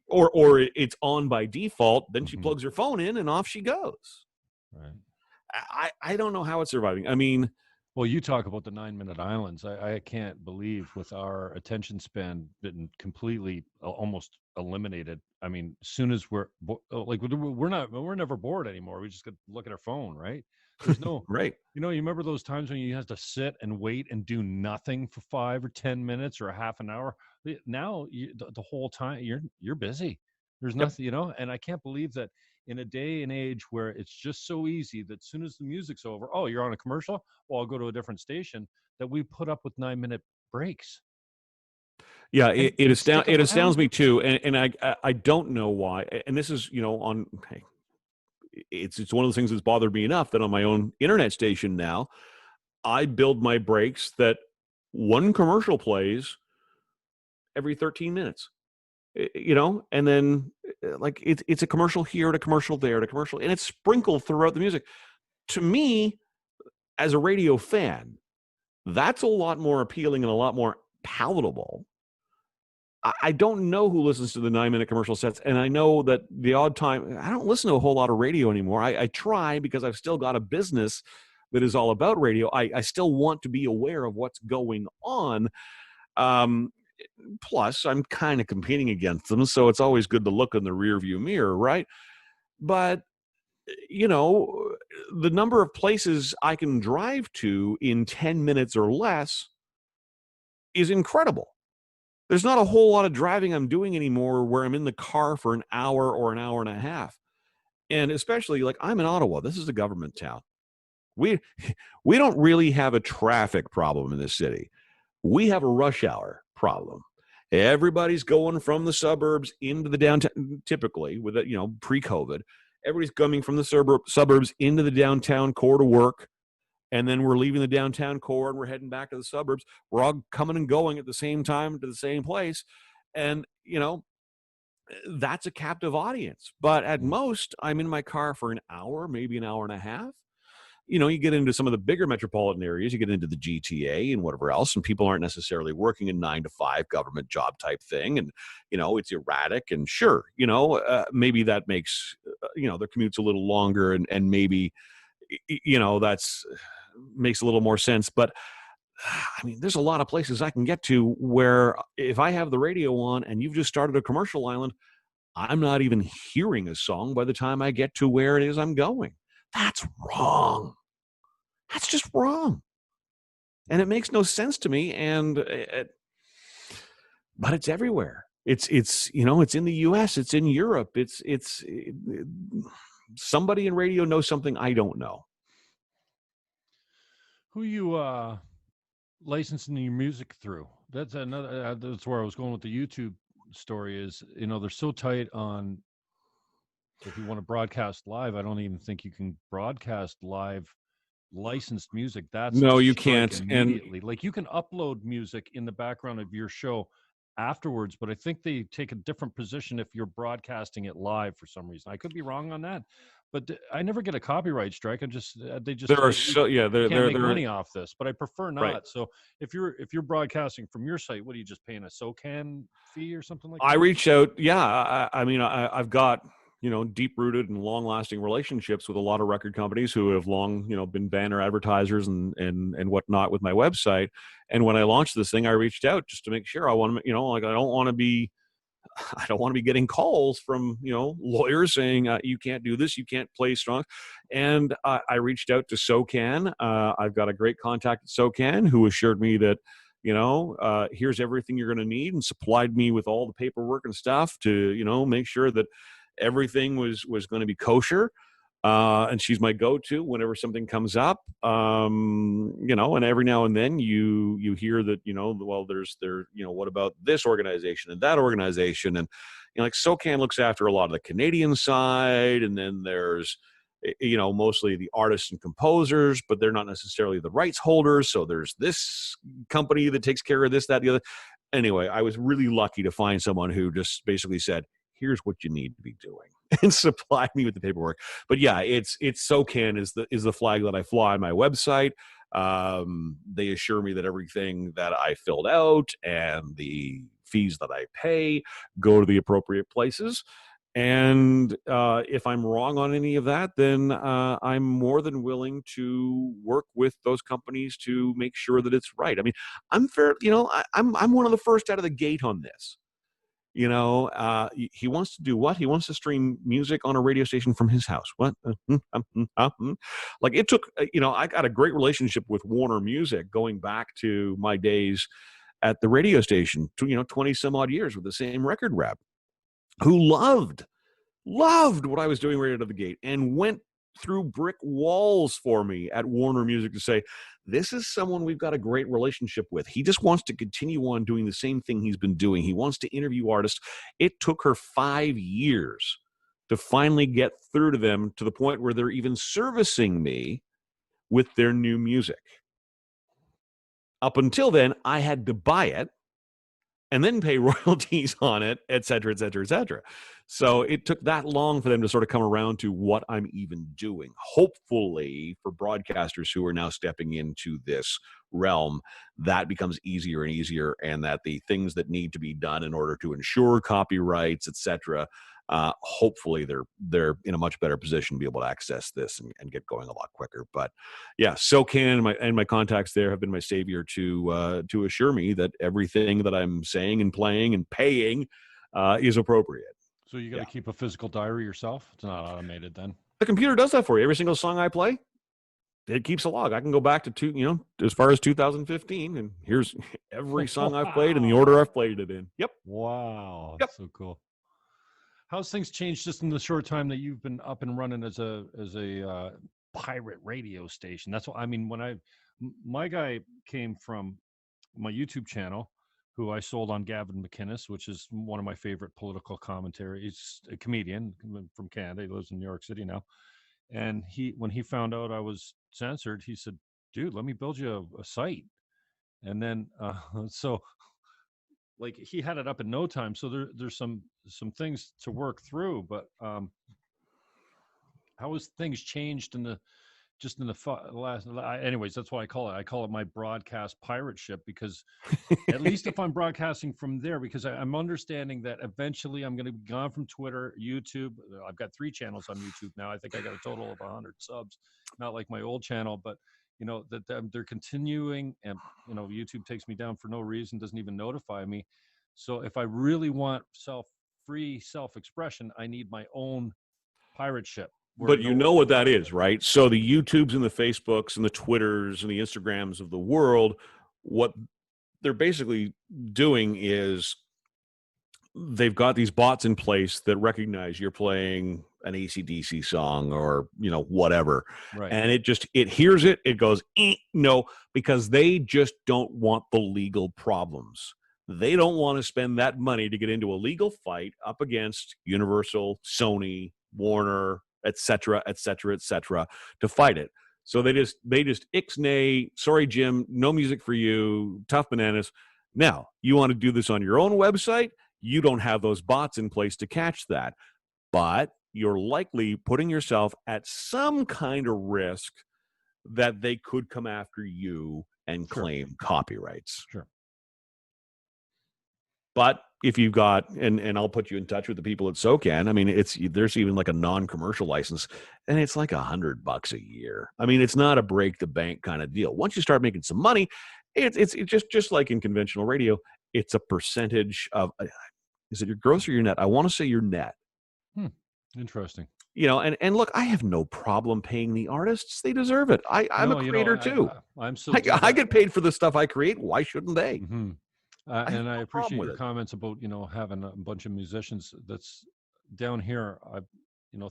Or it's on by default. Then she plugs her phone in and off she goes. Right. I don't know how it's surviving. I mean, well, you talk about the 9-minute islands. I can't believe with our attention span been completely almost eliminated. I mean, as soon as we're never bored anymore. We just got to look at our phone, right? There's no right. You remember those times when you had to sit and wait and do nothing for 5 or 10 minutes or a half an hour? Now the whole time you're busy. There's nothing, and I can't believe that in a day and age where it's just so easy that as soon as the music's over, oh, you're on a commercial? Well, I'll go to a different station, that we put up with 9-minute breaks. Yeah, it astounds me too. And I don't know why. And this is, it's one of those things that's bothered me enough that on my own internet station now, I build my breaks that one commercial plays every 13 minutes. And then like it's a commercial here and a commercial there and a commercial, and it's sprinkled throughout the music. To me, as a radio fan, that's a lot more appealing and a lot more palatable. I don't know who listens to the 9-minute commercial sets, and I know that the odd time, I don't listen to a whole lot of radio anymore. I try because I've still got a business that is all about radio. I still want to be aware of what's going on. Plus, I'm kind of competing against them, so it's always good to look in the rearview mirror, right? But, the number of places I can drive to in 10 minutes or less is incredible. There's not a whole lot of driving I'm doing anymore where I'm in the car for an hour or an hour and a half. And especially, like, I'm in Ottawa. This is a government town. We don't really have a traffic problem in this city. We have a rush hour problem. Everybody's going from the suburbs into the downtown, typically, with pre-COVID. Everybody's coming from the suburbs into the downtown core to work. And then we're leaving the downtown core and we're heading back to the suburbs. We're all coming and going at the same time to the same place. And, that's a captive audience. But at most, I'm in my car for an hour, maybe an hour and a half. You get into some of the bigger metropolitan areas, you get into the GTA and whatever else, and people aren't necessarily working a 9-to-5 government job type thing. And, it's erratic. And sure, maybe that makes, their commute's a little longer and maybe, that's makes a little more sense. But I mean, there's a lot of places I can get to where if I have the radio on and you've just started a commercial island, I'm not even hearing a song by the time I get to where it is I'm going. That's wrong. That's just wrong. And it makes no sense to me. But it's everywhere. It's in the US, it's in Europe. Somebody in radio knows something I don't know. Who you licensing your music through? That's another. That's where I was going with the YouTube story. Is they're so tight on. If you want to broadcast live, I don't even think you can broadcast live licensed music. That's no, you can't. Immediately, like you can upload music in the background of your show afterwards, but I think they take a different position if you're broadcasting it live for some reason. I could be wrong on that. But I never get a copyright strike. They just can't make money off this. But I prefer not. Right. So if you're broadcasting from your site, what are you just paying a SOCAN fee or something like that? I reached out. Yeah, I mean, I've got deep-rooted and long-lasting relationships with a lot of record companies who have long been banner advertisers and whatnot with my website. And when I launched this thing, I reached out just to make sure. I want to I don't want to be I don't want to be getting calls from, lawyers saying you can't do this, you can't play strong. And I reached out to SOCAN. I've got a great contact at SOCAN who assured me that, here's everything you're going to need, and supplied me with all the paperwork and stuff to, make sure that everything was going to be kosher. And she's my go-to whenever something comes up. And every now and then you hear that, what about this organization and that organization? And, like SOCAN looks after a lot of the Canadian side. And then there's, mostly the artists and composers, but they're not necessarily the rights holders. So there's this company that takes care of this, that, the other. Anyway, I was really lucky to find someone who just basically said, here's what you need to be doing, and supplied me with the paperwork. But yeah, it's SOCAN is the flag that I fly on my website. They assure me that everything that I filled out and the fees that I pay go to the appropriate places. And if I'm wrong on any of that, then I'm more than willing to work with those companies to make sure that it's right. I mean, I'm fair. I'm one of the first out of the gate on this. He wants to do what? He wants to stream music on a radio station from his house. What? Like it took, I got a great relationship with Warner Music going back to my days at the radio station, 20 some odd years with the same record rep, who loved what I was doing right out of the gate and went through brick walls for me at Warner Music to say, this is someone we've got a great relationship with. He just wants to continue on doing the same thing he's been doing. He wants to interview artists. It took her 5 years to finally get through to them to the point where they're even servicing me with their new music. Up until then, I had to buy it and then pay royalties on it, et cetera, et cetera, et cetera. So it took that long for them to sort of come around to what I'm even doing. Hopefully, for broadcasters who are now stepping into this realm, that becomes easier and easier, and that the things that need to be done in order to ensure copyrights, et cetera, hopefully they're in a much better position to be able to access this and get going a lot quicker. But yeah, SOCAN and my contacts there have been my savior to assure me that everything that I'm saying and playing and paying is appropriate. So you got to keep a physical diary yourself? It's not automated then? The computer does that for you. Every single song I play, it keeps a log. I can go back to as far as 2015, and here's every song I've played in the order I've played it in. Yep. Wow. Yep. So cool. How's things changed just in the short time that you've been up and running as a pirate radio station? That's what I mean. My guy came from my YouTube channel, who I sold on Gavin McInnes, which is one of my favorite political commentary. He's a comedian from Canada. He lives in New York City now. And when he found out I was censored, he said, dude, let me build you a site. And then, like he had it up in no time. So there's some things to work through, but how has things changed in the last, anyways, that's why I call it my broadcast pirate ship, because at least if I'm broadcasting from there, because I'm understanding that eventually I'm going to be gone from Twitter, YouTube. I've got 3 channels on YouTube now. I think I got a total of 100 subs, not like my old channel, but that they're continuing, and YouTube takes me down for no reason, doesn't even notify me. So if I really want free self-expression, I need my own pirate ship. But you know what that is, right? So the YouTubes and the Facebooks and the Twitters and the Instagrams of the world, what they're basically doing is they've got these bots in place that recognize you're playing an AC/DC song or, whatever. Right. And it hears it, it goes, no, because they just don't want the legal problems. They don't want to spend that money to get into a legal fight up against Universal, Sony, Warner, et cetera, to fight it. So they just ixnay, sorry, Jim, no music for you, tough bananas. Now, you want to do this on your own website? You don't have those bots in place to catch that. But you're likely putting yourself at some kind of risk that they could come after you and claim copyrights. Sure. But if you've got, and I'll put you in touch with the people at SOCAN. I mean, there's even like a non-commercial license, and it's like $100 a year. I mean, it's not a break the bank kind of deal. Once you start making some money, it's just like in conventional radio. It's a percentage of. Is it your gross or your net? I want to say your net. Interesting. And look, I have no problem paying the artists. They deserve it. I'm a creator too. I get paid for the stuff I create. Why shouldn't they? Mm-hmm. And I appreciate your comments about, having a bunch of musicians that's down here,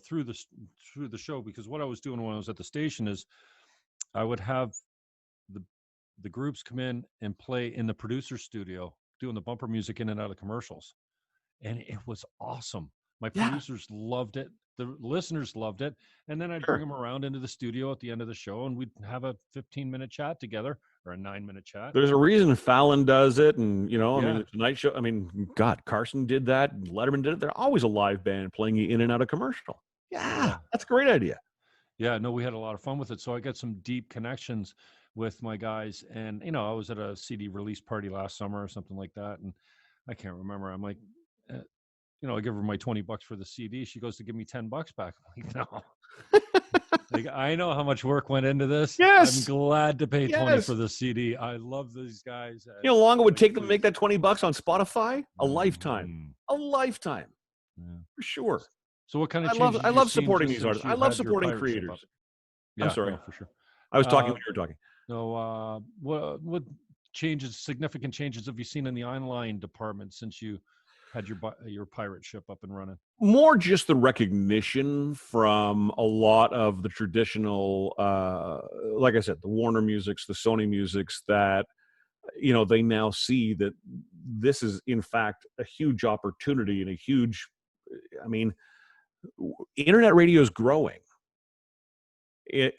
through the show, because what I was doing when I was at the station is I would have the groups come in and play in the producer studio, doing the bumper music in and out of commercials. And it was awesome. My producers loved it. The listeners loved it. And then I'd bring them around into the studio at the end of the show, and we'd have a 15-minute chat together, or a 9-minute chat. There's a reason Fallon does it. And, the Tonight Show, God, Carson did that. Letterman did it. They're always a live band playing you in and out of commercial. Yeah, that's a great idea. Yeah, no, we had a lot of fun with it. So I got some deep connections with my guys. And, I was at a CD release party last summer or something like that. And I can't remember. I'm like, I give her my $20 for the CD. She goes to give me $10 back. I'm like, no. Like, I know how much work went into this. Yes. I'm glad to pay $20 for the CD. I love these guys. You know how long it would take them to make that $20 on Spotify? A lifetime. A lifetime. Yeah. For sure. So what kind of changes? I love supporting these artists. I love supporting creators. Yeah, I'm sorry. No, for sure. I was talking when you were talking. No, what significant changes have you seen in the online department since you had your pirate ship up and running? More just the recognition from a lot of the traditional, like I said, the Warner Musics, the Sony Musics, that, they now see that this is, in fact, a huge opportunity and a huge, internet radio is growing. The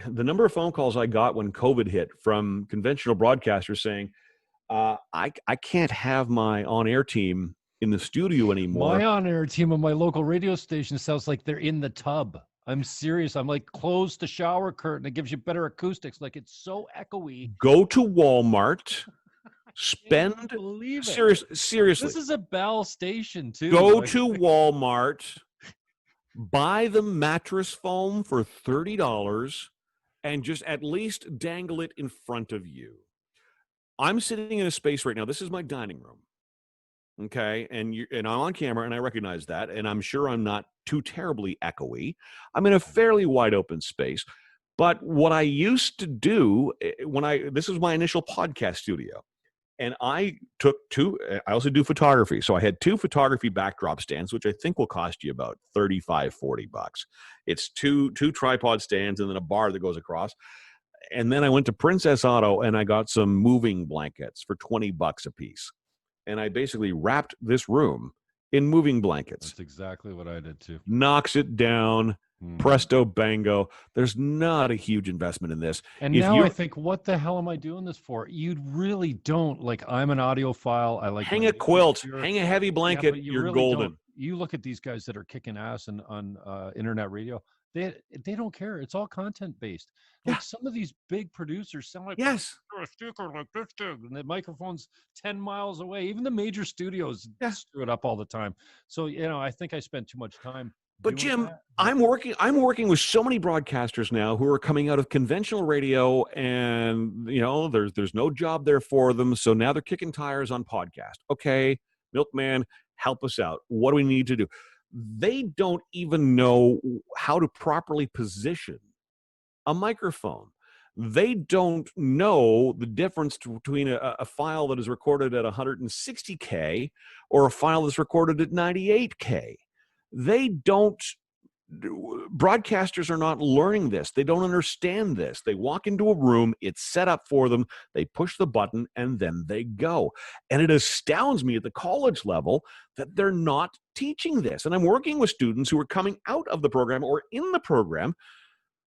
number of phone calls I got when COVID hit from conventional broadcasters saying, I can't have my on-air team in the studio anymore. My on-air team on my local radio station sounds like they're in the tub. I'm serious. I'm like, close the shower curtain. It gives you better acoustics. Like, it's so echoey. Go to Walmart. Spend seriously. This is a Bell station too. Go to Walmart. Buy the mattress foam for $30 and just at least dangle it in front of you. I'm sitting in a space right now. This is my dining room. Okay. And I'm on camera and I recognize that. And I'm sure I'm not too terribly echoey. I'm in a fairly wide open space. But what I used to do this was my initial podcast studio. And I took I also do photography. So I had 2 photography backdrop stands, which I think will cost you about $35, $40. It's two tripod stands and then a bar that goes across. And then I went to Princess Auto and I got some moving blankets for $20 a piece. And I basically wrapped this room in moving blankets. That's exactly what I did too. Knocks it down. Presto bango. There's not a huge investment in this. And now I think, what the hell am I doing this for? You really don't. Like, I'm an audiophile. I like hang a quilt, hang a heavy blanket. You're really golden. Don't. You look at these guys that are kicking ass on internet radio. They don't care. It's all content based. Like, some of these big producers sound like a speaker like this big, and the microphone's 10 miles away. Even the major studios screw it up all the time. So I think I spent too much time. But Jim, I'm working with so many broadcasters now who are coming out of conventional radio, and there's no job there for them. So now they're kicking tires on podcast. Okay, Milkman, help us out. What do we need to do? They don't even know how to properly position a microphone. They don't know the difference between a file that is recorded at 160K or a file that's recorded at 98K. Broadcasters are not learning this. They don't understand this. They walk into a room, it's set up for them, they push the button, and then they go. And it astounds me at the college level that they're not teaching this. And I'm working with students who are coming out of the program or in the program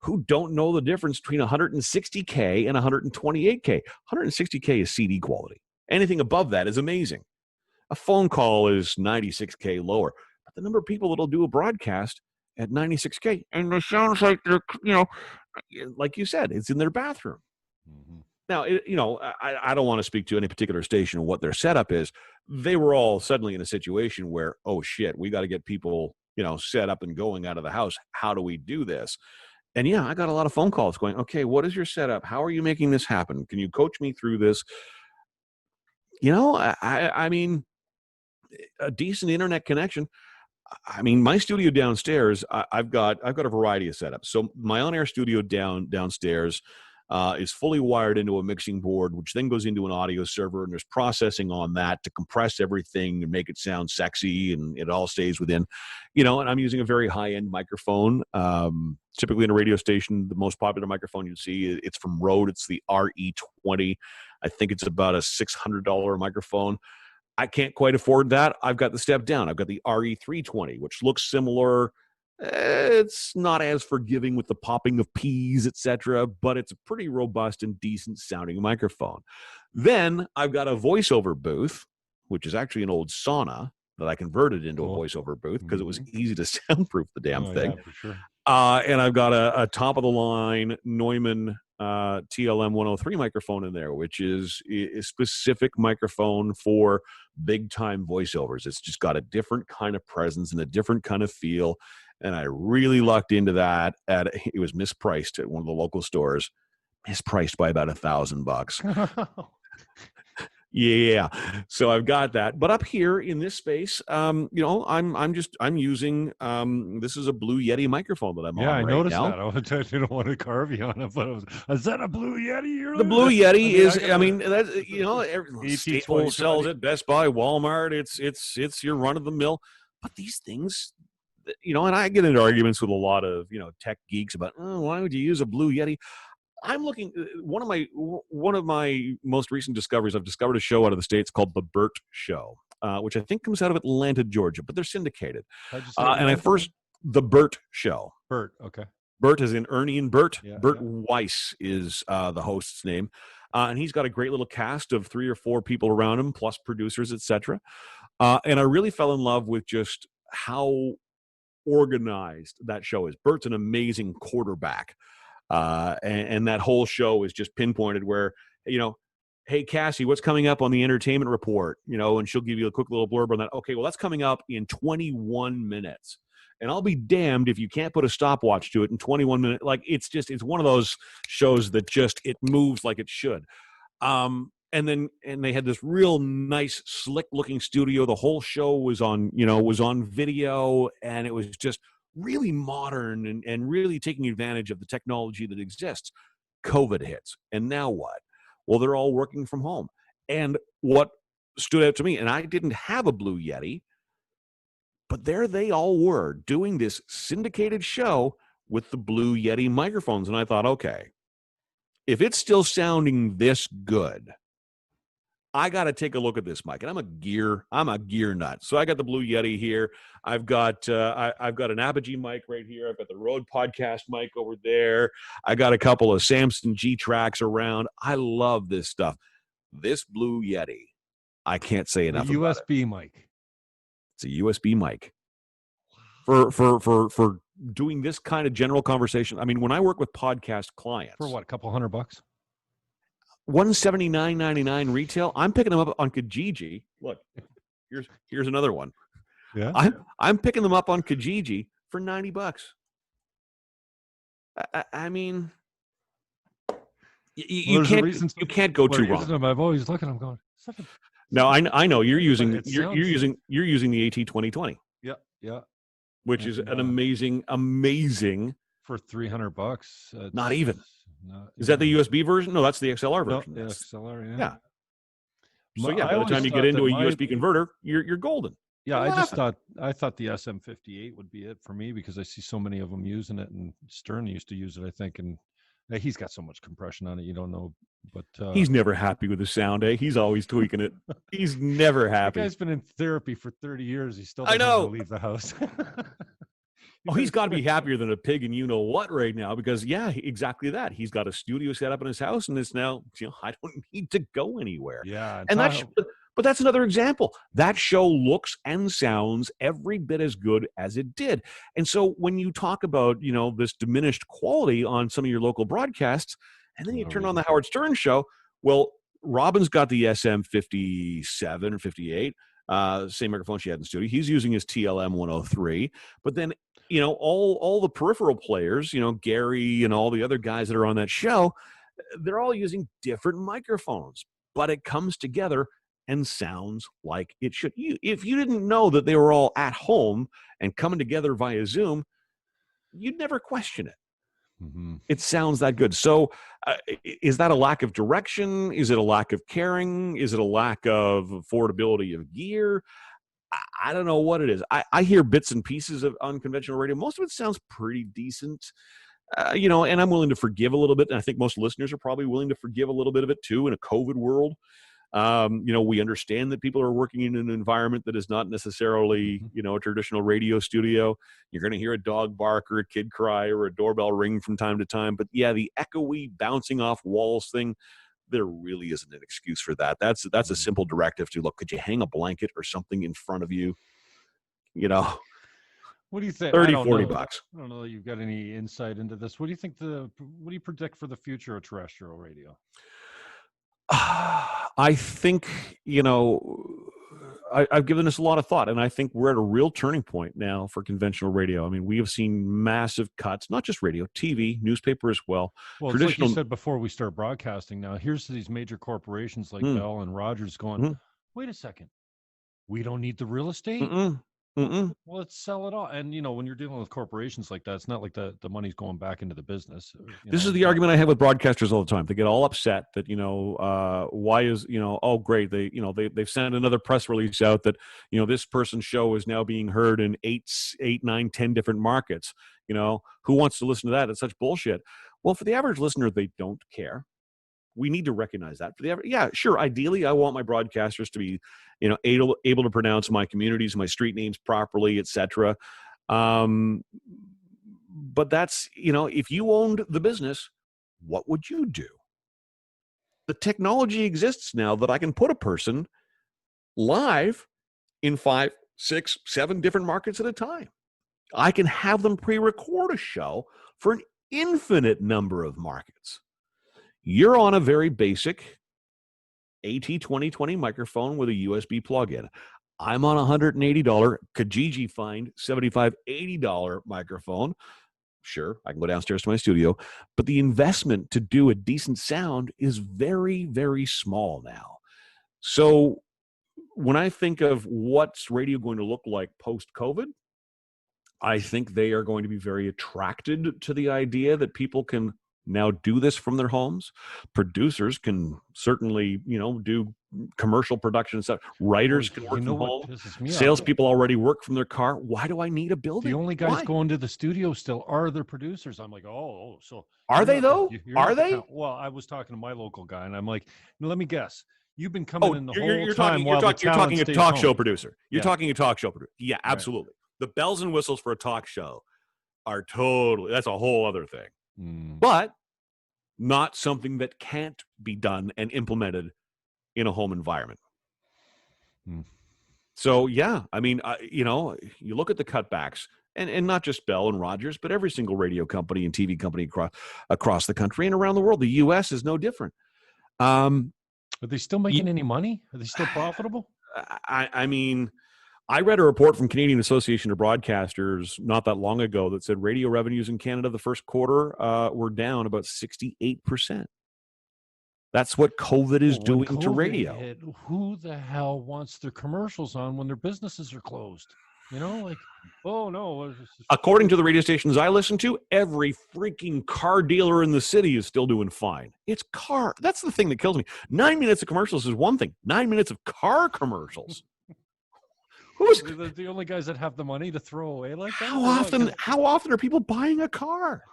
who don't know the difference between 160K and 128K. 160K is CD quality. Anything above that is amazing. A phone call is 96K lower. But the number of people that'll do a broadcast at 96K, and it sounds like they're, like you said, it's in their bathroom. Mm-hmm. Now, I don't want to speak to any particular station and what their setup is. They were all suddenly in a situation where, oh shit, we got to get people, set up and going out of the house. How do we do this? And I got a lot of phone calls going, okay, what is your setup? How are you making this happen? Can you coach me through this? I mean, a decent internet connection. I mean, my studio downstairs, I've got a variety of setups. So my on-air studio downstairs is fully wired into a mixing board, which then goes into an audio server, and there's processing on that to compress everything and make it sound sexy, and it all stays within, and I'm using a very high-end microphone. Typically in a radio station, the most popular microphone you'd see, it's from Rode. It's the RE20. I think it's about a $600 microphone. I can't quite afford that. I've got the step down. I've got the RE320, which looks similar. It's not as forgiving with the popping of P's, etc., but it's a pretty robust and decent sounding microphone. Then I've got a voiceover booth, which is actually an old sauna that I converted into a voiceover booth because it was easy to soundproof the damn thing. Yeah, for sure. And I've got a top-of-the-line Neumann TLM 103 microphone in there, which is a specific microphone for big-time voiceovers. It's just got a different kind of presence and a different kind of feel, and I really lucked into that. It was mispriced at one of the local stores, mispriced by about $1,000. Yeah, so I've got that. But up here in this space, I'm using this is a Blue Yeti microphone that I'm on. Yeah, I right noticed now. that. I didn't want to carve you on it, but is that a Blue Yeti? The Blue Yeti that's Staples sells it, Best Buy, Walmart. It's your run of the mill. But these things, and I get into arguments with a lot of tech geeks about why would you use a Blue Yeti? I'm looking. One of my most recent discoveries. I've discovered a show out of the States called The Burt Show, which I think comes out of Atlanta, Georgia, but they're syndicated. The Burt Show. Burt, okay. Burt is in Ernie and Bert. Yeah, Bert Weiss is the host's name, and he's got a great little cast of 3 or 4 people around him, plus producers, etc. And I really fell in love with just how organized that show is. Bert's an amazing quarterback. And that whole show is just pinpointed where, hey, Cassie, what's coming up on the entertainment report? And she'll give you a quick little blurb on that. Okay, well, that's coming up in 21 minutes. And I'll be damned if you can't put a stopwatch to it in 21 minutes. Like, it's one of those shows that it moves like it should. And they had this real nice, slick-looking studio. The whole show was on video, and it was just really modern and really taking advantage of the technology that exists. COVID hits, and now what? Well, they're all working from home. And what stood out to me, and I didn't have a Blue Yeti, but there they all were doing this syndicated show with the Blue Yeti microphones. And I thought, okay, if it's still sounding this good, I got to take a look at this mic. And I'm a gear nut. So I got the Blue Yeti here. I've got an Apogee mic right here. I've got the Rode podcast mic over there. I got a couple of Samson G tracks around. I love this stuff. This Blue Yeti, I can't say enough about it. USB mic. It's a USB mic. For doing this kind of general conversation. I mean, when I work with podcast clients. For what, a couple $100? $179.99 retail. I'm picking them up on Kijiji. Look, here's another one. Yeah, I'm picking them up on Kijiji for $90. I mean, you can't go too wrong. I've always looked at them going. No, I know you're using the AT2020. Yeah, which is an amazing for $300. Not even. Is that the USB version? No, that's the XLR version. No, the XLR, yeah. So by the time you get into a USB converter, you're golden. Yeah, I thought the SM58 would be it for me because I see so many of them using it, and Stern used to use it, I think, and he's got so much compression on it, you don't know. But he's never happy with the sound, eh? He's always tweaking it. He's never happy. The guy's been in therapy for 30 years. He still doesn't want to leave the house. He's got to be happier than a pig and you-know-what right now because, yeah, exactly that. He's got a studio set up in his house, and it's now, I don't need to go anywhere. Yeah. But that's another example. That show looks and sounds every bit as good as it did. And so when you talk about, this diminished quality on some of your local broadcasts, and then you turn on the Howard Stern show, well, Robin's got the SM57 or 58, same microphone she had in the studio. He's using his TLM 103. But then, all the peripheral players, Gary and all the other guys that are on that show, they're all using different microphones. But it comes together and sounds like it should. If you didn't know that they were all at home and coming together via Zoom, you'd never question it. Mm-hmm. It sounds that good. So is that a lack of direction? Is it a lack of caring? Is it a lack of affordability of gear? I don't know what it is. I hear bits and pieces of unconventional radio. Most of it sounds pretty decent, and I'm willing to forgive a little bit. And I think most listeners are probably willing to forgive a little bit of it too in a COVID world. We understand that people are working in an environment that is not necessarily, a traditional radio studio. You're going to hear a dog bark or a kid cry or a doorbell ring from time to time. But yeah, the echoey bouncing off walls thing, there really isn't an excuse for that. That's a simple directive to, look, could you hang a blanket or something in front of you? What do you think? $30, $40. I don't know that you've got any insight into this. What do you think what do you predict for the future of terrestrial radio? I think, I've given this a lot of thought, and I think we're at a real turning point now for conventional radio. I mean, we have seen massive cuts, not just radio, TV, newspaper as well. Well, it's like you said before we start broadcasting now, here's these major corporations like Bell and Rogers going, wait a second, we don't need the real estate? Well, let's sell it all. And, when you're dealing with corporations like that, it's not like the money's going back into the business. This is the argument I have with broadcasters all the time. They get all upset that, why is, oh, great. They've sent another press release out that, this person's show is now being heard in 8, 9, 10 different markets. Who wants to listen to that? It's such bullshit. Well, for the average listener, they don't care. We need to recognize that. Sure. Ideally, I want my broadcasters to be, able to pronounce my communities, my street names properly, etc. But that's, if you owned the business, what would you do? The technology exists now that I can put a person live in 5, 6, 7 different markets at a time. I can have them pre-record a show for an infinite number of markets. You're on a very basic AT2020 microphone with a USB plug-in. I'm on a $180 Kijiji find $75, $80 microphone. Sure, I can go downstairs to my studio, but the investment to do a decent sound is very, very small now. So when I think of what's radio going to look like post-COVID, I think they are going to be very attracted to the idea that people can now do this from their homes. Producers can certainly, do commercial production and stuff. Writers can work from home. Salespeople already work from their car. Why do I need a building? The only guys going to the studio still are their producers. I'm like, so are they though? Are they? Well, I was talking to my local guy, and I'm like, let me guess. You've been coming in the whole time. You're talking a talk show producer. You're talking a talk show producer. Yeah, absolutely. Right. The bells and whistles for a talk show are that's a whole other thing. But not something that can't be done and implemented in a home environment. So, yeah, I mean, you look at the cutbacks, and not just Bell and Rogers, but every single radio company and TV company across the country and around the world. The U.S. is no different. Are they still making any money? Are they still profitable? I mean, I read a report from Canadian Association of Broadcasters not that long ago that said radio revenues in Canada the first quarter were down about 68%. That's what COVID is doing to radio. Who the hell wants their commercials on when their businesses are closed? Oh no. According to the radio stations I listen to, every freaking car dealer in the city is still doing fine. It's car. That's the thing that kills me. 9 minutes of commercials is one thing. 9 minutes of car commercials. Who's the only guys that have the money to throw away like that? How often are people buying a car?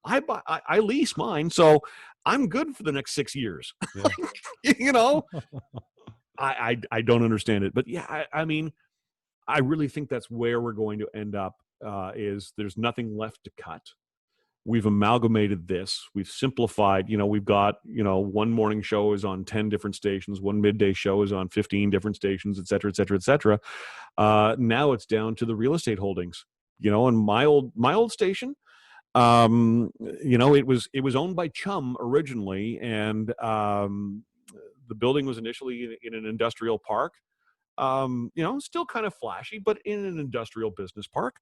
I lease mine, so I'm good for the next 6 years. Yeah. I don't understand it, but yeah, I mean, I really think that's where we're going to end up. Is there's nothing left to cut. We've amalgamated this. We've simplified. We've got, one morning show is on 10 different stations. One midday show is on 15 different stations, et cetera, et cetera, et cetera. Now it's down to the real estate holdings. And my old station, it was owned by Chum originally, and the building was initially in an industrial park. Still kind of flashy, but in an industrial business park.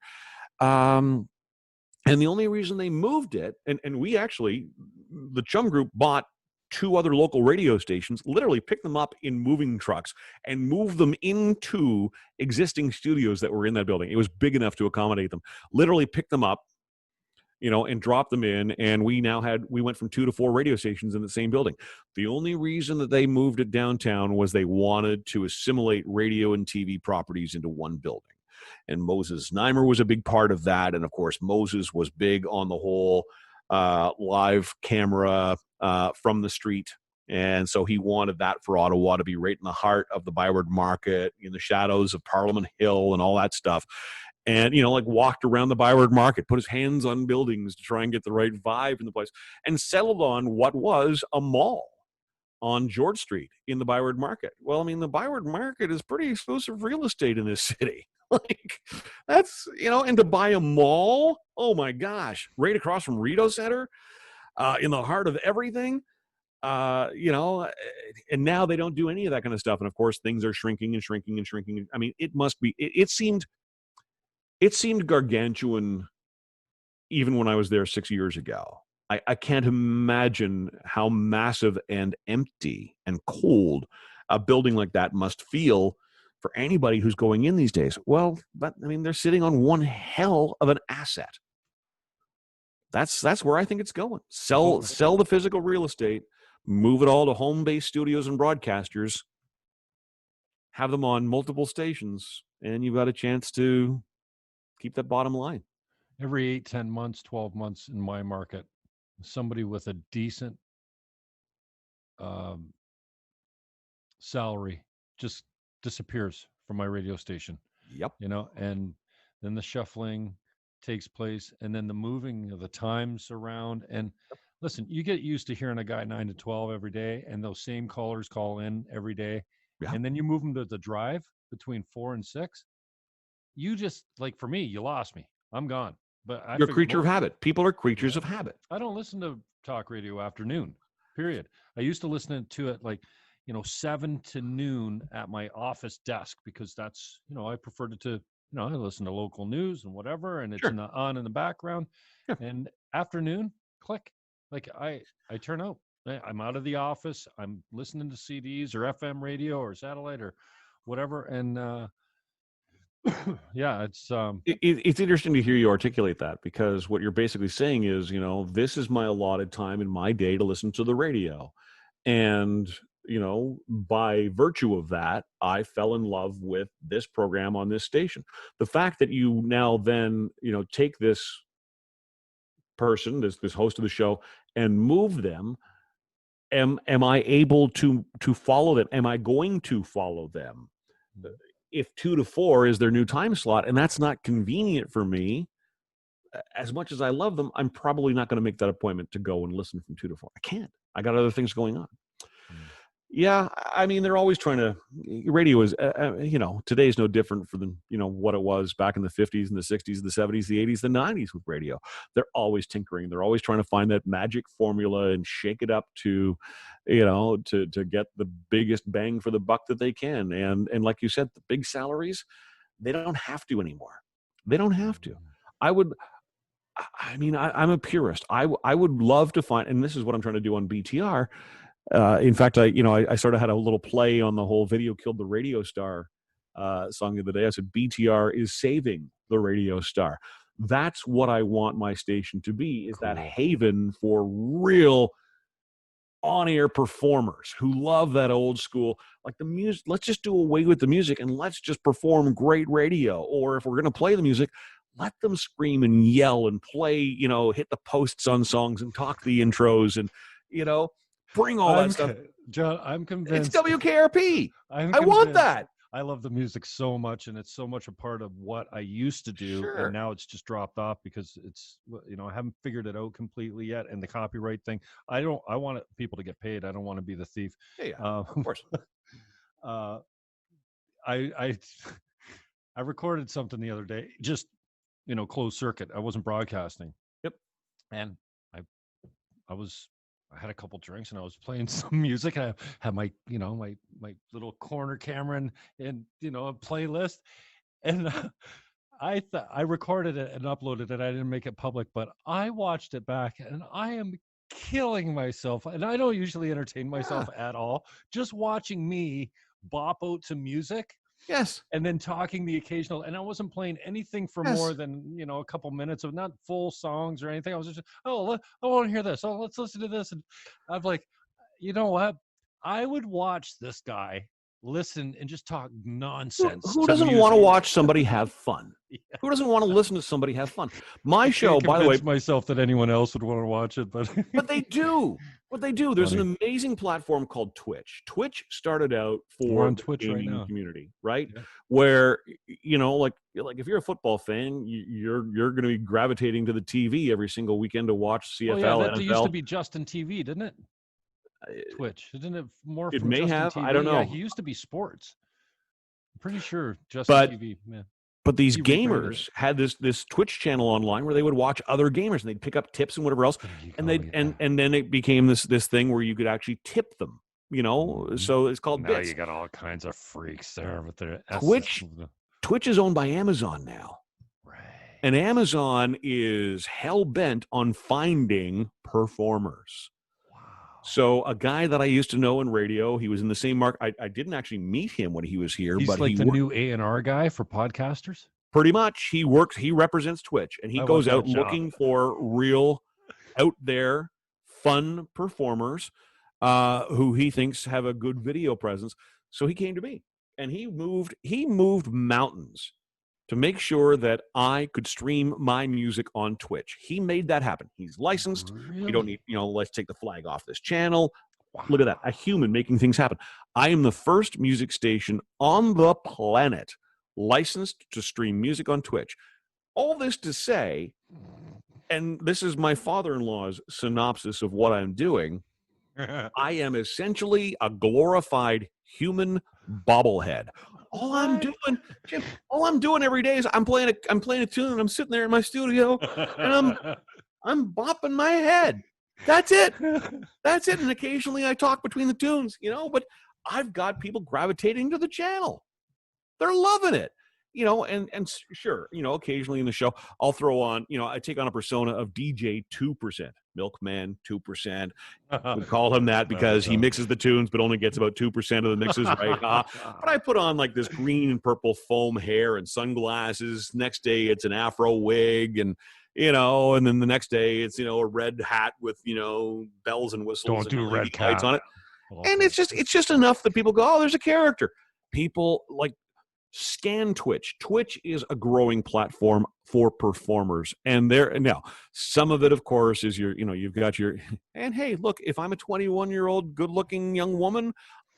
And the only reason they moved it, and we actually, the Chum Group bought 2 other local radio stations, literally picked them up in moving trucks and moved them into existing studios that were in that building. It was big enough to accommodate them. Literally picked them up, and dropped them in, and we went from 2 to 4 radio stations in the same building. The only reason that they moved it downtown was they wanted to assimilate radio and TV properties into one building. And Moses Znaimer was a big part of that. And of course, Moses was big on the whole live camera from the street. And so he wanted that for Ottawa to be right in the heart of the Byward Market, in the shadows of Parliament Hill and all that stuff. And, walked around the Byward Market, put his hands on buildings to try and get the right vibe in the place, and settled on what was a mall on George Street in the Byward Market. Well, I mean, the Byward Market is pretty exclusive real estate in this city. That's, and to buy a mall, oh my gosh, right across from Rideau Center, in the heart of everything, and now they don't do any of that kind of stuff. And of course, things are shrinking and shrinking and shrinking. I mean, it seemed gargantuan even when I was there 6 years ago. I can't imagine how massive and empty and cold a building like that must feel for anybody who's going in these days. Well, but I mean, they're sitting on one hell of an asset. That's where I think it's going. Sell the physical real estate, move it all to home-based studios and broadcasters, have them on multiple stations, and you've got a chance to keep that bottom line. Every 8, 10 months, 12 months in my market, somebody with a decent salary just disappears from my radio station. Yep. And then the shuffling takes place, and then the moving of the times around. And listen, you get used to hearing a guy 9 to 12 every day, and those same callers call in every day. Yeah. And then you move them to the drive between 4 and 6. You just, like, for me, you lost me. I'm gone. But you're a creature of habit. People are creatures of habit. I don't listen to talk radio afternoon, period. I used to listen to it 7 to noon at my office desk, because that's, I preferred it to, I listen to local news and whatever, and it's on in the background. Yeah. And afternoon, click. I turn out. I'm out of the office. I'm listening to CDs or FM radio or satellite or whatever. And yeah, it's interesting to hear you articulate that, because what you're basically saying is, this is my allotted time in my day to listen to the radio. And, by virtue of that, I fell in love with this program on this station. The fact that you now then, take this person, this host of the show, and move them, am I able to follow them? Am I going to follow them? If 2 to 4 is their new time slot, and that's not convenient for me, as much as I love them, I'm probably not going to make that appointment to go and listen from 2 to 4. I can't. I got other things going on. Yeah, I mean, they're always trying to. Radio is, today's no different for them. What it was back in the 50s and the 60s, the 70s, the 80s, the 90s with radio. They're always tinkering. They're always trying to find that magic formula and shake it up to, to get the biggest bang for the buck that they can. And like you said, the big salaries, they don't have to anymore. They don't have to. I'm a purist. I would love to find, and this is what I'm trying to do on BTR. In fact, I sort of had a little play on the whole "Video Killed the Radio Star" song the other day. I said BTR is saving the radio star. That's what I want my station to be, is that haven for real on-air performers who love that old school, like the music. Let's just do away with the music and let's just perform great radio. Or if we're going to play the music, let them scream and yell and play, hit the posts on songs and talk the intros and, bring all that stuff. John, I'm convinced. It's WKRP. I want that. I love the music so much, and it's so much a part of what I used to do. Sure. And now it's just dropped off because it's, I haven't figured it out completely yet. And the copyright thing, I want people to get paid. I don't want to be the thief. Yeah, of course. I recorded something the other day, just, closed circuit. I wasn't broadcasting. Yep. And I had a couple drinks and I was playing some music. I had my, my little corner camera and a playlist. And I thought I recorded it and uploaded it. I didn't make it public, but I watched it back and I am killing myself, and I don't usually entertain myself at all. Just watching me bop out to music. Yes. And then talking the occasional, and I wasn't playing anything for more than, a couple minutes of not full songs or anything. I was just, I want to hear this. Oh, let's listen to this. And I'm like, you know what? I would watch this guy listen and just talk nonsense. Who doesn't want to watch somebody have fun? Yeah. Who doesn't want to listen to somebody have fun? My show, by the way, myself that anyone else would want to watch it, but they do. What they do, there's an amazing platform called Twitch. Twitch started out for the Twitch gaming community, right? Yeah. Where like if you're a football fan, you're going to be gravitating to the TV every single weekend to watch CFL. That used to be Justin TV, didn't it? Twitch, isn't it more? It from may Justin have. TV? I don't know. Yeah, he used to be sports. I'm pretty sure Justin TV. Man. But these gamers had this Twitch channel online where they would watch other gamers and they'd pick up tips and whatever else, and and then it became this thing where you could actually tip them. So it's called now bits. You got all kinds of freaks there with their Twitch is owned by Amazon now, right? And Amazon is hell bent on finding performers. So a guy that I used to know in radio, he was in the same market. I didn't actually meet him when he was here. He's but like the new A&R guy for podcasters? Pretty much. He represents Twitch, and he goes out looking for real, out there, fun performers who he thinks have a good video presence. So he came to me, and he moved mountains to make sure that I could stream my music on Twitch. He made that happen. He's licensed. Really? We don't need, let's take the flag off this channel. Wow. Look at that. A human making things happen. I am the first music station on the planet licensed to stream music on Twitch. All this to say, and this is my father-in-law's synopsis of what I'm doing, I am essentially a glorified human bobblehead. All I'm doing, Jim, every day is I'm playing a tune, and I'm sitting there in my studio, and I'm bopping my head. That's it. And occasionally I talk between the tunes, but I've got people gravitating to the channel. They're loving it. And sure, occasionally in the show, I'll throw on, I take on a persona of DJ 2%, Milkman 2%. We call him that because he mixes the tunes, but only gets about 2% of the mixes right. But I put on like this green and purple foam hair and sunglasses. Next day, it's an afro wig, and then the next day, it's a red hat with bells and whistles. Don't do red lights on it. And it's just enough that people go, oh, there's a character. People scan Twitch. Twitch is a growing platform for performers, and now some of it, of course, is you've got your. And hey, look, if I'm a 21-year-old good-looking young woman,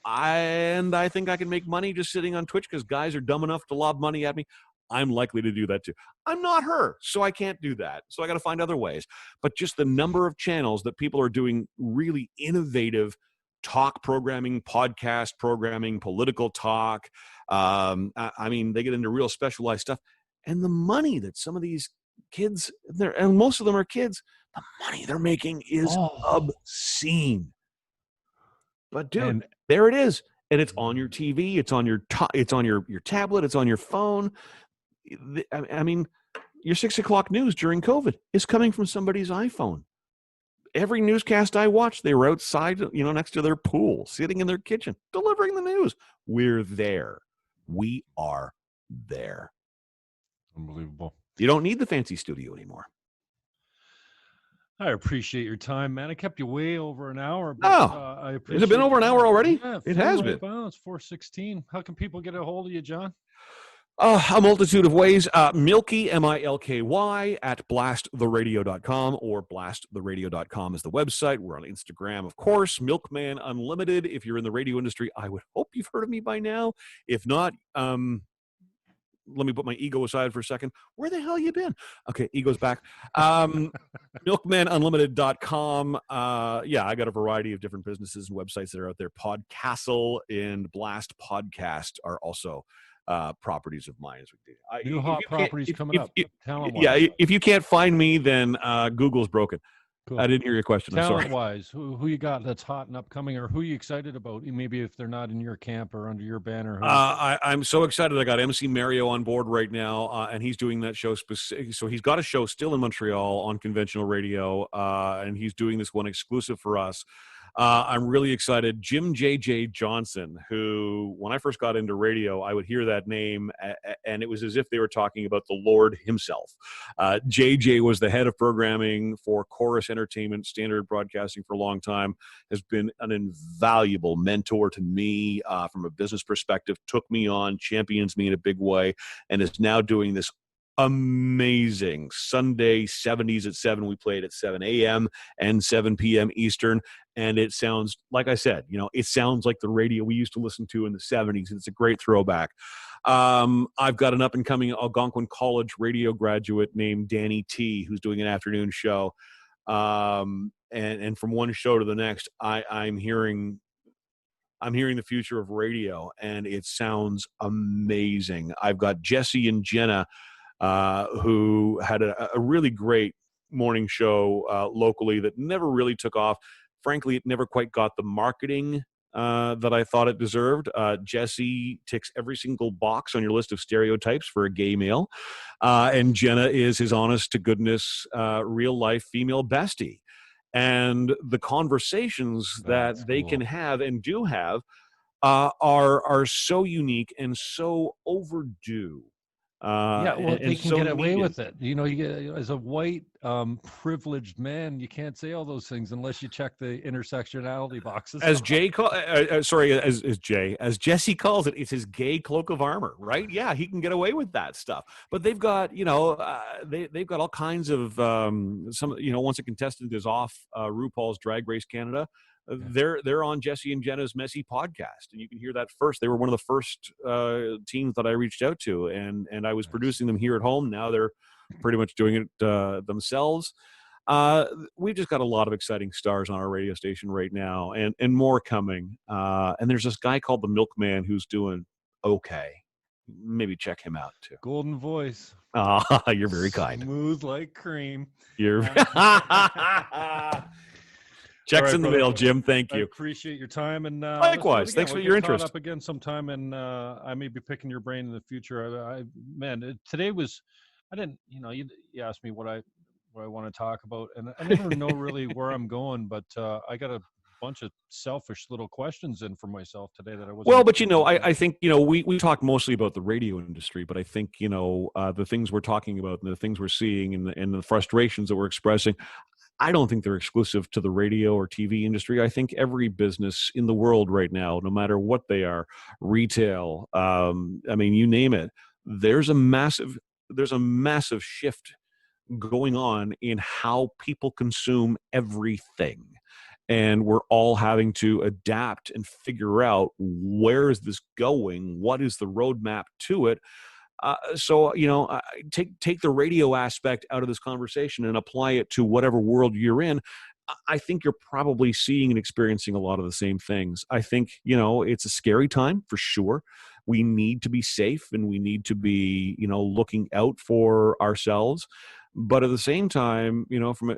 I think I can make money just sitting on Twitch because guys are dumb enough to lob money at me, I'm likely to do that too. I'm not her, so I can't do that. So I got to find other ways. But just the number of channels that people are doing really innovative talk programming, podcast programming, political talk. They get into real specialized stuff. And the money that some of these kids, and most of them are kids, the money they're making is obscene. But dude, there it is. And it's on your TV, it's on your tablet, it's on your phone. Your 6 o'clock news during COVID is coming from somebody's iPhone. Every newscast I watched, they were outside, next to their pool, sitting in their kitchen, delivering the news. We're there. We are there. Unbelievable. You don't need the fancy studio anymore. I appreciate your time, man. I kept you way over an hour. But, I appreciate has it been over an hour already? Yeah, it has been. Well, it's 4:16. How can people get a hold of you, John? A multitude of ways. Mielke, Milky, at blasttheradio.com, or blasttheradio.com is the website. We're on Instagram, of course. Milkman Unlimited. If you're in the radio industry, I would hope you've heard of me by now. If not, let me put my ego aside for a second. Where the hell you been? Okay, ego's back. Milkmanunlimited.com. I got a variety of different businesses and websites that are out there. Podcastle and Blast Podcast are also properties of mine. New hot properties coming up. If you can't find me, then Google's broken. Cool. I didn't hear your question. I'm sorry. Talent-wise, who you got that's hot and upcoming, or who you excited about? Maybe if they're not in your camp or under your banner. I'm so excited. I got MC Mario on board right now, and he's doing that show specific. So he's got a show still in Montreal on conventional radio, and he's doing this one exclusive for us. I'm really excited. Jim J.J. Johnson, who, when I first got into radio, I would hear that name, and it was as if they were talking about the Lord himself. JJ was the head of programming for Chorus Entertainment Standard Broadcasting for a long time, has been an invaluable mentor to me from a business perspective, took me on, champions me in a big way, and is now doing this amazing Sunday 70s at 7. We play it at 7 a.m. and 7 p.m. Eastern. And it sounds, like I said, it sounds like the radio we used to listen to in the 70s. It's a great throwback. I've got an up-and-coming Algonquin College radio graduate named Danny T, who's doing an afternoon show. And from one show to the next, I'm hearing the future of radio, and it sounds amazing. I've got Jesse and Jenna, who had a really great morning show locally that never really took off. Frankly, it never quite got the marketing that I thought it deserved. Jesse ticks every single box on your list of stereotypes for a gay male. And Jenna is his honest-to-goodness, real-life female bestie. And the conversations that they can have and do have are so unique and so overdue. They can get away with it. You get, as a white, privileged man, you can't say all those things unless you check the intersectionality boxes. As Jesse calls it, it's his gay cloak of armor, right? Yeah, he can get away with that stuff. But they've got, they've got all kinds of once a contestant is off RuPaul's Drag Race Canada, they're on Jesse and Jenna's Messy podcast, and you can hear that first. They were one of the first teams that I reached out to, and I was producing them here at home. Now they're pretty much doing it themselves. We've just got a lot of exciting stars on our radio station right now, and more coming. And there's this guy called the Milkman who's doing okay. Maybe check him out too. Golden voice. You're very kind. Smooth like cream. You're. Checks in the mail, Jim. Thank you. I appreciate your time, and likewise. Thanks for your interest. Up again sometime, and I may be picking your brain in the future. Today was, I didn't, you asked me what I want to talk about, and I never know really where I'm going, but I got a bunch of selfish little questions in for myself today that I wasn't. Well, but I think we talk mostly about the radio industry, but I think the things we're talking about and the things we're seeing and the frustrations that we're expressing, I don't think they're exclusive to the radio or TV industry. I think every business in the world right now, no matter what they are, retail, you name it, there's a massive shift going on in how people consume everything. And we're all having to adapt and figure out, where is this going? What is the roadmap to it? Take the radio aspect out of this conversation and apply it to whatever world you're in. I think you're probably seeing and experiencing a lot of the same things. I think, it's a scary time for sure. We need to be safe, and we need to be, looking out for ourselves. But at the same time,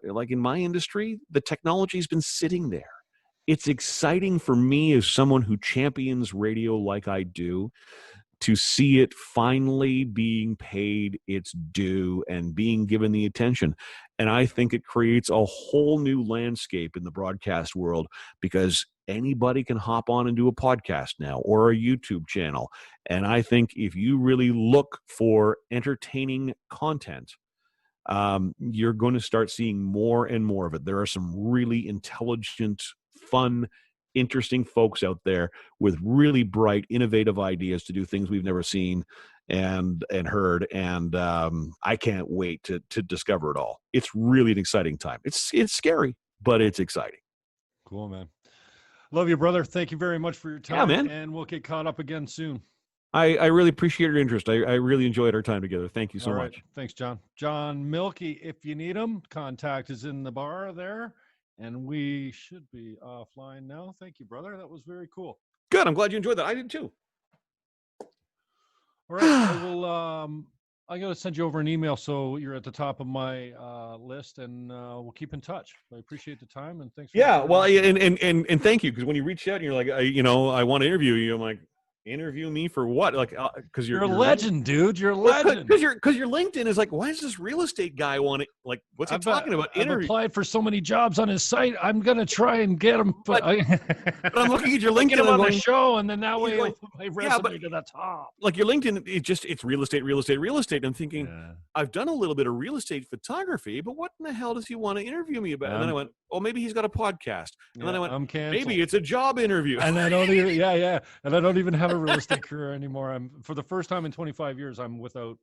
like in my industry, the technology's been sitting there. It's exciting for me as someone who champions radio like I do, to see it finally being paid its due and being given the attention. And I think it creates a whole new landscape in the broadcast world, because anybody can hop on and do a podcast now or a YouTube channel. And I think if you really look for entertaining content, you're going to start seeing more and more of it. There are some really intelligent, fun, interesting folks out there with really bright, innovative ideas to do things we've never seen and heard, and I can't wait to discover it all. It's really an exciting time. It's scary, but it's exciting. Cool, man. Love you, brother. Thank you very much for your time. Yeah, man. And we'll get caught up again soon. I really appreciate your interest. I really enjoyed our time together. Thank you so much. Thanks, John. John Mielke, if you need him, contact is in the bar there. And we should be offline now. Thank you, brother. That was very cool. Good. I'm glad you enjoyed that. I did too. All right. I got to send you over an email so you're at the top of my list, and we'll keep in touch. I appreciate the time, and thanks. Yeah, well, and thank you, because when you reach out and you're like, I want to interview you, I'm like, interview me for what? Like, because you're a legend, dude. You're a legend. Because your LinkedIn is like, why does this real estate guy want it? Like, what's he talking about? I've applied for so many jobs on his site. I'm gonna try and get him. But I'm looking at your LinkedIn. Get him on the show, and then that way I'll put my resume to the top. Like your LinkedIn, it's real estate. I'm thinking, I've done a little bit of real estate photography, but what in the hell does he want to interview me about? And then I went, oh, maybe he's got a podcast. And then I went, maybe it's a job interview. And I don't even, and I don't even have a real estate career anymore. For the first time in 25 years, I'm without